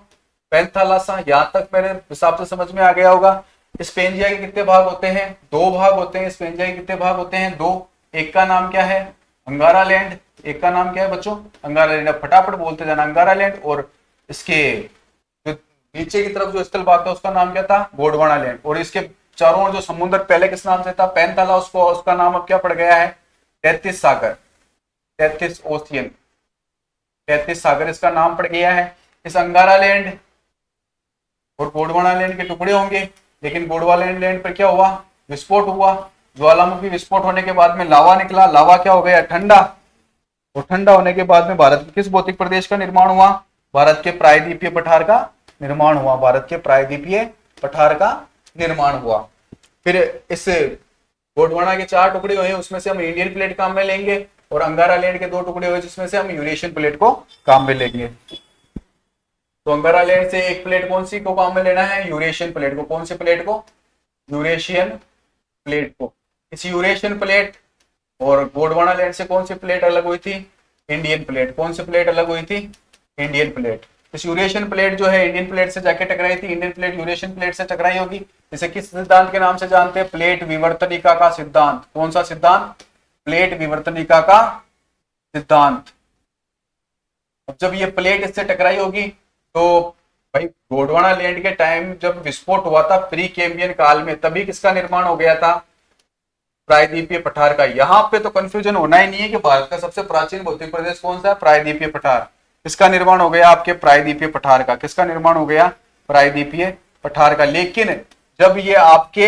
पैंथालासा। यहां तक मेरे हिसाब से समझ में आ गया होगा। इस पेंजिया के कितने भाग होते हैं? 2 भाग होते हैं। इस पेंजिया के कितने भाग होते हैं? 2। एक का नाम क्या है? अंगारा लैंड। एक का नाम क्या है बच्चों? अंगारा लैंड। फटाफट बोलते जाना, अंगारा लैंड। और इसके जो नीचे की तरफ जो स्थल भाग था उसका नाम क्या था? गोंडवाना लैंड। और इसके चारों ओर जो समुद्र पहले किस नाम से था? पैंथाला। उसका नाम अब क्या पड़ गया है? 33 सागर, 33 ओशियन, 33 सागर इसका नाम पड़ गया है। इस अंगारा लैंड और गोंडवाना लैंड के टुकड़े होंगे, लेकिन गोंडवाना लैंड पर क्या हुआ? विस्फोट हुआ। ज्वालामुखी विस्फोट होने के बाद में लावा निकला। लावा क्या हो गया? ठंडा। और ठंडा होने के बाद में भारत के किस भौतिक प्रदेश का निर्माण हुआ? भारत के प्रायद्वीपीय पठार का निर्माण हुआ। भारत के प्रायद्वीपीय पठार का निर्माण हुआ। फिर इस गोंडवाना के 4 टुकड़े हुए, उसमें से हम इंडियन प्लेट काम में लेंगे और अंगारा लैंड के 2 टुकड़े हुए जिसमें से हम यूरेशियन प्लेट को काम में लेंगे। तो अंगारा लैंड से एक प्लेट कौन सी को काम में लेना है? यूरेशियन प्लेट को। कौन सी प्लेट को? यूरेशियन प्लेट को। इस यूरेशियन प्लेट और गोंडवाना लैंड से कौन सी प्लेट अलग हुई थी? Indian plate. कौन सी प्लेट अलग हुई थी? Indian plate. इस यूरेशियन प्लेट जो है इंडियन प्लेट से जाके टकराई थी। इंडियन प्लेट यूरेशियन प्लेट से टकराई होगी। इसे किस सिद्धांत के नाम से जानते हैं? प्लेट विवर्तनिका का सिद्धांत। कौन सा सिद्धांत? प्लेट विवर्तनिका का सिद्धांत। अब जब ये प्लेट इससे टकराई होगी तो भाई गोंडवाना लैंड के टाइम जब विस्फोट हुआ था प्री कैम्बियन काल में, तभी किसका निर्माण हो गया था? प्रायद्वीपीय पठार का। यहाँ पे तो कंफ्यूजन होना ही नहीं है कि भारत का सबसे प्राचीन भौतिक प्रदेश कौन सा है? प्रायद्वीपीय पठार। किसका निर्माण हो गया? आपके प्रायद्वीपीय पठार का। किसका निर्माण हो गया? प्रायद्वीपीय पठार का। लेकिन जब ये आपके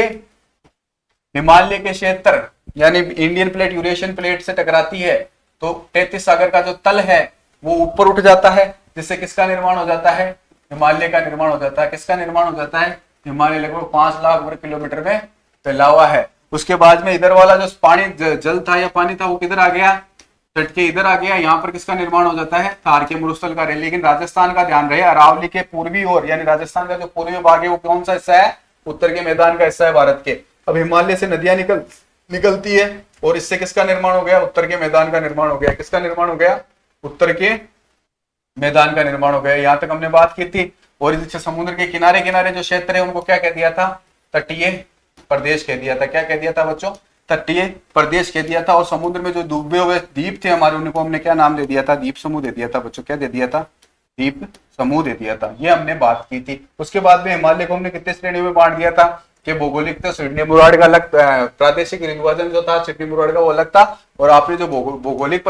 हिमालय के क्षेत्र यानी इंडियन प्लेट यूरेशियन प्लेट से टकराती है तो 33 सागर का जो तल है वो ऊपर उठ जाता है, जिससे किसका निर्माण हो जाता है? हिमालय का निर्माण हो जाता है। किसका निर्माण हो जाता है? हिमालय लगभग 5 लाख वर्ग किलोमीटर में फैला हुआ है। उसके बाद में इधर वाला जो पानी जल था या पानी था वो किधर आ गया? तट के इधर आ गया। यहाँ पर किसका निर्माण हो जाता है? थार के मरुस्थल का। लेकिन राजस्थान का ध्यान रहे, अरावली के पूर्वी ओर यानी राजस्थान का जो पूर्वी भाग है वो कौन सा हिस्सा है? उत्तर के मैदान का हिस्सा है भारत के। अब हिमालय से नदियां निकलती है और इससे किसका निर्माण हो गया? उत्तर के मैदान का निर्माण हो गया। किसका निर्माण हो गया? उत्तर के मैदान का निर्माण हो गया। यहां तक हमने बात की थी। और इस समुद्र के किनारे किनारे जो क्षेत्र है उनको क्या कह दिया था? तटीय प्रदेश कह दिया था। क्या कह दिया था बच्चों? तटीय प्रदेश कह दिया था। और समुद्र में जो डूबे हुए द्वीप थे हमारे, उनको हमने क्या नाम दे दिया था? द्वीप समूह दे दिया था बच्चों। क्या दे दिया था? द्वीप समूह दे दिया था। ये हमने बात की थी। उसके बाद में हिमालय को हमने कितने श्रेणियों में बांट दिया था कि भौगोलिक तो सिडनी मुराड का अलग, प्रादेशिक विभाजन जो था सिडनी मुराड का वो अलग था। और आपने जो भौगोलिक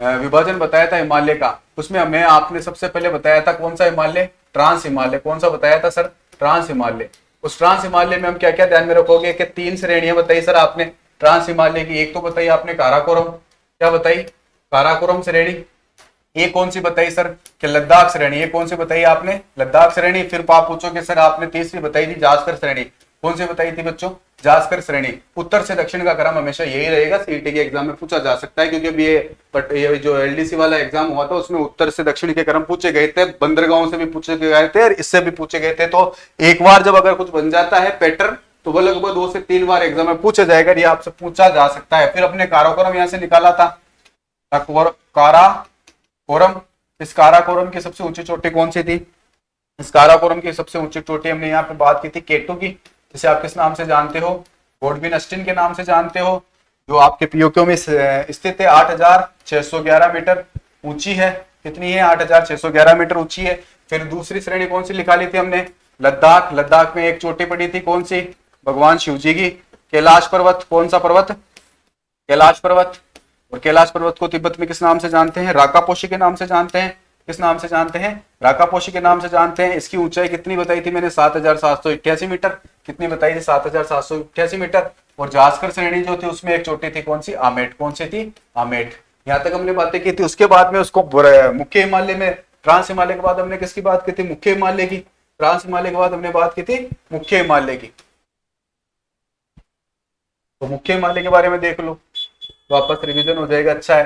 विभाजन बताया था हिमालय का, उसमें हमें आपने सबसे पहले बताया था कौन सा हिमालय? ट्रांस हिमालय। कौन सा बताया था सर? ट्रांस हिमालय। उस ट्रांस हिमालय में हम क्या क्या ध्यान में रखोगे कि 3 श्रेणियां बताई सर आपने ट्रांस हिमालय की। एक तो बताई आपने काराकोरम। क्या बताई? काराकोरम श्रेणी। एक कौन सी बताई सर? कि लद्दाख श्रेणी। ये कौन सी बताई आपने? लद्दाख श्रेणी। फिर आप पूछोगे सर आपने तीसरी बताई थी जास्कर श्रेणी। कौन सी बताई थी बच्चों? जास्कर श्रेणी। उत्तर से दक्षिण का क्रम हमेशा यही रहेगा। सीईटी के एग्जाम में पूछा जा सकता है क्योंकि अभी ये जो एलडीसी वाला एग्जाम हुआ था उसमें उत्तर से दक्षिण के क्रम पूछे गए थे। बंदरगांव से भी पूछे गए थे और इससे भी पूछे गए थे। तो एक बार जब अगर कुछ बन जाता है पैटर्न तो वो लगभग 2 से 3 बार एग्जाम में पूछा जाएगा, ये आपसे पूछा जा सकता है। फिर अपने काराकोरम यहाँ से निकाला था, काराकोरम। इस काराकोरम की सबसे ऊंची चोटी कौन सी थी? इस काराकोरम की सबसे ऊंची चोटी हमने यहाँ पे बात की थी केटू की, जिसे आप किस नाम से जानते हो? गोडविन अस्टिन के नाम से जानते हो, जो आपके पीओक्यू में स्थित है। 8,611 मीटर ऊंची है। कितनी है? 8,611 मीटर ऊंची है। फिर दूसरी श्रेणी कौन सी निकाली थी हमने? लद्दाख। लद्दाख में एक चोटी पड़ी थी, कौन सी? भगवान शिव जी की। कैलाश पर्वत, कौन सा पर्वत? कैलाश पर्वत। और कैलाश पर्वत को तिब्बत में किस नाम से जानते हैं? राकापोशी के नाम से जानते हैं। किस नाम से जानते हैं? राकापोशी के नाम से जानते हैं। इसकी ऊंचाई कितनी बताई थी मैंने? 7,788 मीटर। कितनी बताई थी? 7,788 मीटर। और जास्कर श्रेणी जो थी उसमें एक चोटी थी, कौन सी? आमेट। कौन सी थी? आमेट। यहां तक हमने बातें की थी। उसके बाद में उसको मुख्य हिमालय में, ट्रांस हिमालय के बाद हमने किसकी बात की थी? मुख्य हिमालय की। ट्रांस हिमालय के बाद हमने बात की थी मुख्य हिमालय की। तो मुख्य हिमालय के बारे में देख लो, वापस रिवीजन हो जाएगा, अच्छा है।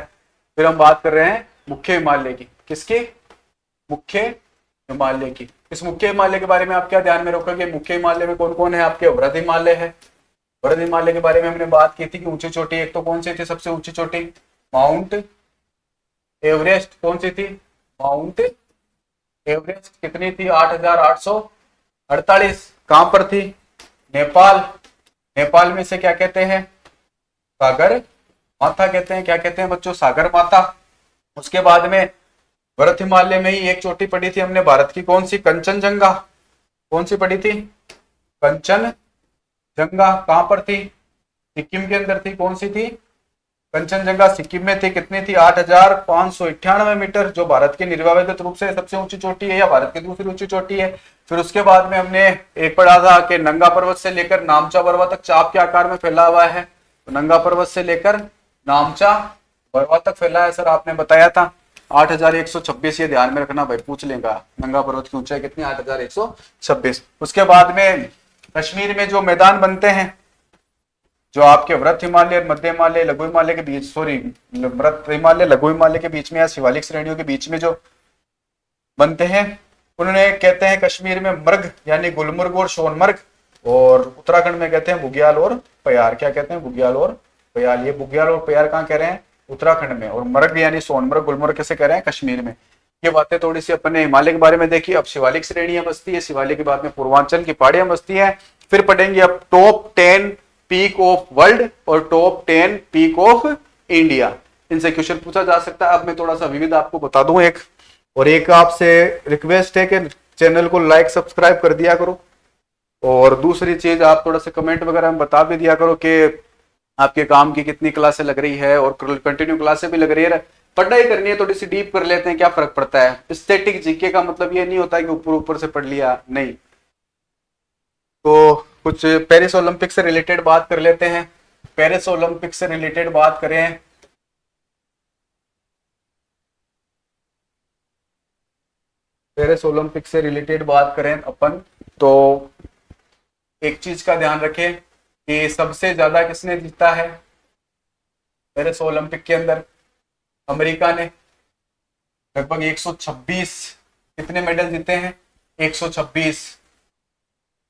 फिर हम बात कर रहे हैं मुख्य हिमालय की। किसकी? मुख्य हिमालय की। इस मुख्य हिमालय के बारे में आप क्या ध्यान में रखोगे? मुख्य हिमालय में कौन कौन है आपके? वृहद हिमालय है। वृहद हिमालय के बारे में हमने बात की थी कि ऊंची चोटी एक तो कौन सी थी? सबसे ऊंची चोटी माउंट एवरेस्ट। कौन सी थी? Mount Everest. कितनी थी? 8,848। कहां पर थी? नेपाल। नेपाल में से क्या कहते हैं? सागर माथा कहते हैं। क्या कहते हैं बच्चों? सागर माथा। उसके बाद में वृहद हिमालय में ही एक चोटी पड़ी थी हमने भारत की, कौन सी? कंचनजंगा। कौन सी पड़ी थी? कंचनजंगा। कहां पर थी? सिक्किम के अंदर थी। कौन सी थी? कंचनजंगा सिक्किम में थी। कितनी थी? 8,598 मीटर, जो भारत के निर्विवादित रूप से सबसे ऊंची चोटी है, या भारत की दूसरी ऊंची चोटी है। फिर उसके बाद में हमने एक पढ़ा था कि नंगा पर्वत से लेकर नामचा बरवा तक चाप के आकार में फैला हुआ है। तो नंगा पर्वत से लेकर नामचा बरवा तक फैला है, सर आपने बताया था 8,126। ये ध्यान में रखना भाई, पूछ लेगा। नंगा पर्वत की ऊंचाई कितनी? 8,126। उसके बाद में कश्मीर में जो मैदान बनते हैं, जो आपके वृहद हिमालय, मध्य हिमालय, लघु हिमालय के बीच, सॉरी वृहद हिमालय, लघु हिमालय के बीच में या शिवालिक श्रेणियों के बीच में जो बनते हैं, उन्होंने कहते हैं कश्मीर में मर्ग यानी गुलमर्ग और सोनमर्ग, और उत्तराखंड में कहते हैं बुग्याल और प्यार। क्या कहते हैं? बुग्याल और प्यार। ये बुग्याल और प्यार कहाँ कह रहे हैं? उत्तराखंड में। और मर्ग यानी सोनमर्ग, गुलमर्ग कैसे कह रहे हैं? कश्मीर में। ये बातें थोड़ी सी अपने हिमालय के बारे में देखी। अब शिवालिक श्रेणियां बसती है, शिवालिक के बाद में पूर्वांचल की पहाड़ियां बसती है। फिर पढ़ेंगे अब टॉप 10 पीक ऑफ वर्ल्ड और टॉप 10 पीक ऑफ इंडिया। इनसे क्वेश्चन पूछा जा सकता है। अब मैं थोड़ा सा विविध आपको बता दूं एक, और एक आपसे रिक्वेस्ट है कि चैनल को लाइक सब्सक्राइब कर दिया करो, और दूसरी चीज आप थोड़ा सा कमेंट वगैरह में बता भी दिया करो कि आपके काम की कितनी क्लासें लग रही है, और कंटिन्यू क्लासें भी लग रही है। पढ़ाई करनी है थोड़ी सी डीप कर लेते हैं, क्या फर्क पड़ता है। स्टैटिक जीके का मतलब ये नहीं होता कि ऊपर ऊपर से पढ़ लिया, नहीं। तो कुछ पेरिस ओलंपिक से रिलेटेड बात कर लेते हैं। पेरिस ओलंपिक से रिलेटेड बात करें, पेरिस ओलंपिक से रिलेटेड बात करें अपन, तो एक चीज का ध्यान रखें कि सबसे ज्यादा किसने जीता है पेरिस ओलंपिक के अंदर? अमेरिका ने लगभग 126 कितने मेडल जीते हैं? 126।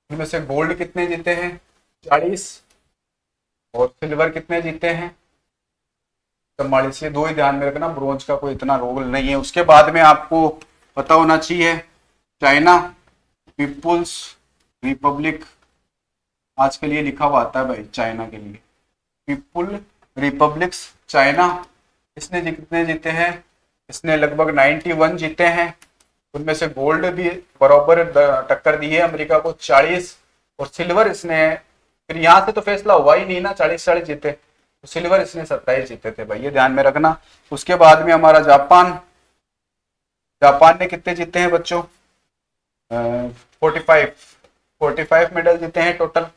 उनमें से गोल्ड कितने जीते हैं? 40। और सिल्वर कितने जीते हैं? 44। ये दो ही ध्यान में रखना, ब्रोंज का कोई इतना रोल नहीं है। उसके बाद में आपको पता होना चाहिए चाइना पीपुल्स रिपब्लिक, आज के लिए लिखा हुआ आता है भाई चाइना के लिए, पीपुल रिपब्लिक्स चाइना। इसने कितने जीते हैं? इसने लगभग 91 जीते हैं। उनमें से गोल्ड भी बराबर टक्कर दी है अमेरिका को 40, और सिल्वर इसने, फिर यहां से तो फैसला हुआ ही नहीं ना, 40 जीते, तो सिल्वर इसने 27 जीते थे भाई, ये ध्यान में रखना। उसके बाद में हमारा जापान, जापान ने कितने जीते हैं बच्चों? 45 मेडल जीते हैं टोटल।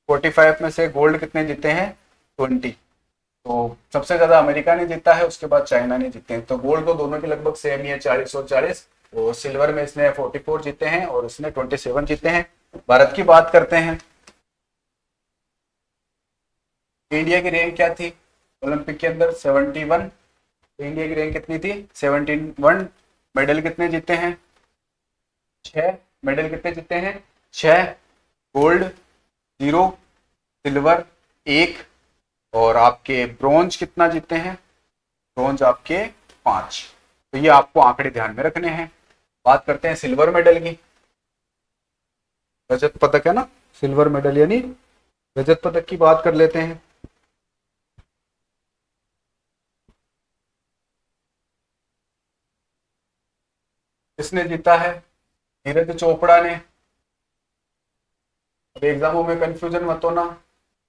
45 में से गोल्ड कितने जीते हैं? 20। तो सबसे ज्यादा अमेरिका ने जीता है, उसके बाद चाइना ने जीते हैं। तो गोल्ड तो दोनों के लगभग सेम ही है, 40 और 40। और सिल्वर में इसने 44 जीते हैं और इसने 27 जीते हैं। भारत की बात करते हैं, इंडिया की रैंक क्या थी ओलंपिक के अंदर? 71। तो इंडिया की रैंक कितनी थी? 71। मेडल कितने जीते हैं? 6 मेडल कितने जीते हैं? 6 गोल्ड 0, सिल्वर 1, और आपके ब्रोंज कितना जीते हैं? ब्रोंज आपके 5। तो ये आपको आंकड़े ध्यान में रखने हैं। बात करते हैं सिल्वर मेडल की। रजत पदक है ना, सिल्वर मेडल यानी रजत पदक की बात कर लेते हैं। किसने जीता है? नीरज चोपड़ा ने। अब एग्जामों में कंफ्यूजन मत होना,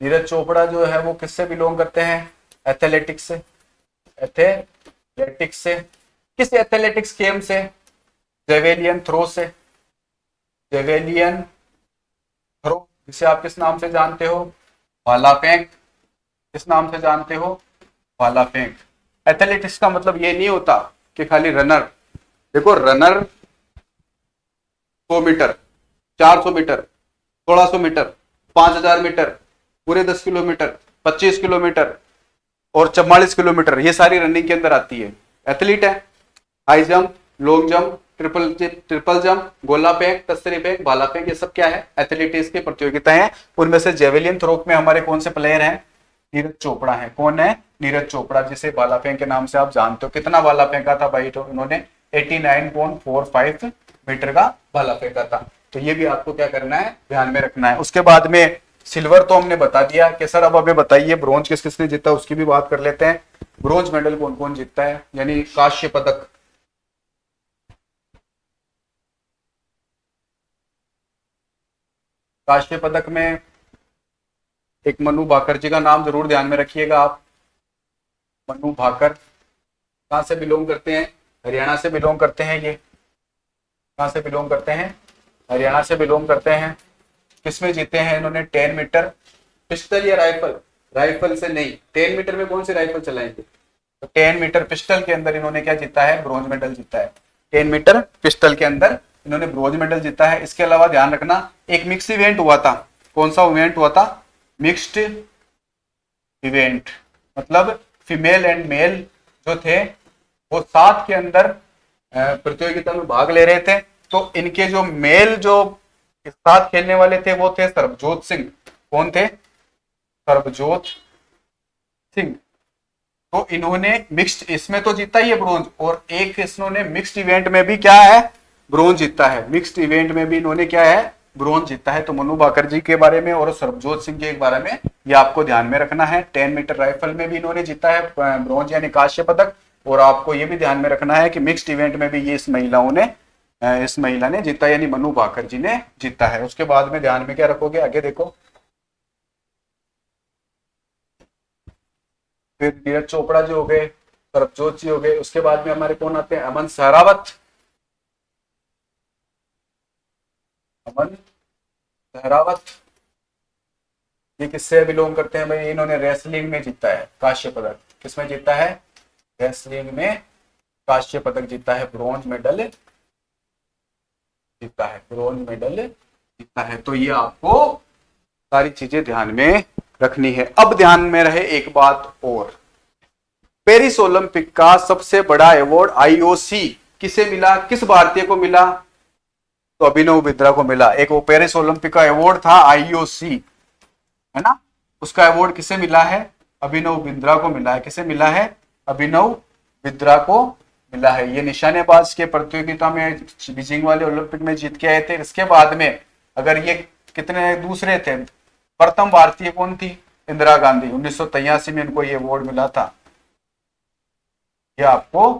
नीरज चोपड़ा जो है वो किससे बिलोंग करते हैं? एथलेटिक्स से। एथलेटिक्स से। किस एथलेटिक्स गेम से? जेवेलियन थ्रो से। जेवेलियन थ्रो, जिसे आप किस नाम से जानते हो? भाला फेंक। किस नाम से जानते हो? भाला फेंक। एथलेटिक्स का मतलब ये नहीं होता कि खाली रनर। देखो runner 100 metre, 400 metre, 1600 metre, 5000 metre, पूरे 10 किलोमीटर, 25 किलोमीटर और 44 किलोमीटर, ये सारी रनिंग के अंदर आती है। एथलीट है। High jump, long jump, triple jump, गोला फेंक, तस्तरी फेंक, भाला फेंक, ये सब क्या है? एथलेटिक्स की प्रतियोगिता है। उनमें से जेवेलियन थ्रो में हमारे कौन से प्लेयर हैं? नीरज चोपड़ा है। कौन है? नीरज चोपड़ा, जिसे भाला फेंक के नाम से आप जानते हो। कितना भाला फेंका था भाई? तो इन्होंने 89.45 मीटर का भाला फेंका था। तो ये भी आपको क्या करना है? ध्यान में रखना है। उसके बाद में सिल्वर तो हमने बता दिया कि सर अब हमें बताइए ब्रोंज किस किसने जीता, उसकी भी बात कर लेते हैं। ब्रोंज मेडल कौन कौन जीतता है, यानी कांस्य पदक? कांस्य पदक में एक मनु भाकर जी का नाम जरूर ध्यान में रखिएगा आप। मनु भाकर कहां से बिलोंग करते हैं? हरियाणा से बिलोंग करते हैं। ये कहां से बिलोंग करते हैं? हरियाणा से बिलोंग करते हैं। किसमें जीते हैं इन्होंने? 10 मीटर पिस्टल या राइफल? राइफल से नहीं, 10 मीटर में कौन सी राइफल चलाएंगे? तो 10 मीटर पिस्टल के अंदर इन्होंने क्या जीता है? ब्रॉन्ज मेडल जीता है। 10 मीटर पिस्टल के अंदर इन्होंने ब्रॉन्ज मेडल जीता है। इसके अलावा ध्यान रखना, एक मिक्स इवेंट हुआ था। कौन सा इवेंट हुआ था? मिक्स्ड इवेंट, मतलब फीमेल एंड मेल जो थे वो साथ के अंदर प्रतियोगिता में भाग ले रहे थे। तो इनके जो मेल जो साथ खेलने वाले थे वो थे सरबजोत सिंह। कौन थे? सरबजोत सिंह। तो इन्होंने मिक्स्ड इसमें तो जीता ही है ब्रोंज, और एक इन्होंने मिक्स्ड इवेंट में भी क्या है? ब्रोंज जीता है। मिक्स्ड इवेंट में भी इन्होंने क्या है? ब्रोंज जीता है। तो मनु भाकर जी के बारे में और सरबजोत सिंह के बारे में ये आपको ध्यान में रखना है। 10 मीटर राइफल में भी इन्होंने जीता है ब्रोंज यानी कांस्य पदक। और आपको ये भी ध्यान में रखना है कि मिक्स्ड इवेंट में भी ये इस महिला ने जीता, यानी मनु भाकर जी ने जीता है। उसके बाद में ध्यान में क्या रखोगे? आगे देखो, फिर नीरज चोपड़ा जी हो गए, सरबजोत जी हो गए। उसके बाद में हमारे कौन आते हैं? अमन सहरावत। अमन सहरावत ये किससे बिलोंग करते हैं भाई? इन्होंने रेसलिंग में जीता है कांस्य पदक। किसमें जीता है? रेसलिंग में कांस्य पदक जीता है, ब्रॉन्ज मेडल जीता है, ब्रॉन्ज मेडल जीता है। तो ये आपको सारी चीजें ध्यान में रखनी है। अब ध्यान में रहे एक बात और, पेरिस ओलंपिक का सबसे बड़ा अवार्ड आईओसी किसे मिला? किस भारतीय को मिला? तो अभिनव बिंद्रा को मिला। एक वो पेरिस ओलंपिक का अवार्ड था आईओसी, है ना, उसका अवार्ड किसे मिला है? अभिनव बिंद्रा को मिला है। किसे मिला है? अभिनव बिंद्रा को मिला है। ये निशानेबाज के प्रतियोगिता में बीजिंग वाले ओलंपिक में जीत के आए थे। इसके बाद में अगर ये कितने दूसरे थे, प्रथम भारतीय कौन थी? इंदिरा गांधी। 1983 में इनको ये अवार्ड मिला था। ये आपको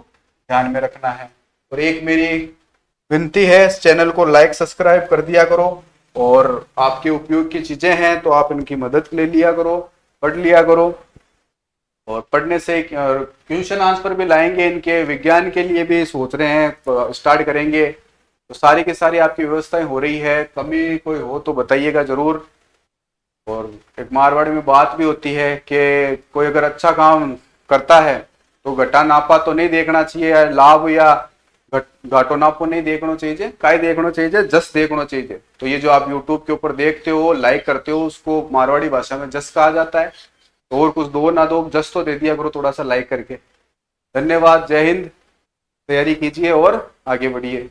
ध्यान में रखना है। और एक मेरी विनती है, इस चैनल को लाइक सब्सक्राइब कर दिया करो, और आपके उपयोग की चीजें हैं तो आप इनकी मदद ले लिया करो, पढ़ लिया करो। और पढ़ने से क्वेश्चन आंसर भी लाएंगे, इनके विज्ञान के लिए भी सोच रहे हैं, स्टार्ट करेंगे। तो सारी की सारी आपकी व्यवस्थाएं हो रही है। कमी कोई हो तो बताइएगा जरूर। और एक मारवाड़ी में बात भी होती है कि कोई अगर अच्छा काम करता है तो घटा नापा तो नहीं देखना चाहिए, लाभ या घाटो नापो नहीं देखना चाहिए, काय देखना चाहिए? जस देखना चाहिए। तो ये जो आप यूट्यूब के ऊपर देखते हो, लाइक करते हो, उसको मारवाड़ी भाषा में जस कहा जाता है। तो और कुछ दो ना दो, जस तो दे दिया करो थोड़ा सा लाइक करके। धन्यवाद, जय हिंद। तैयारी कीजिए और आगे बढ़िए।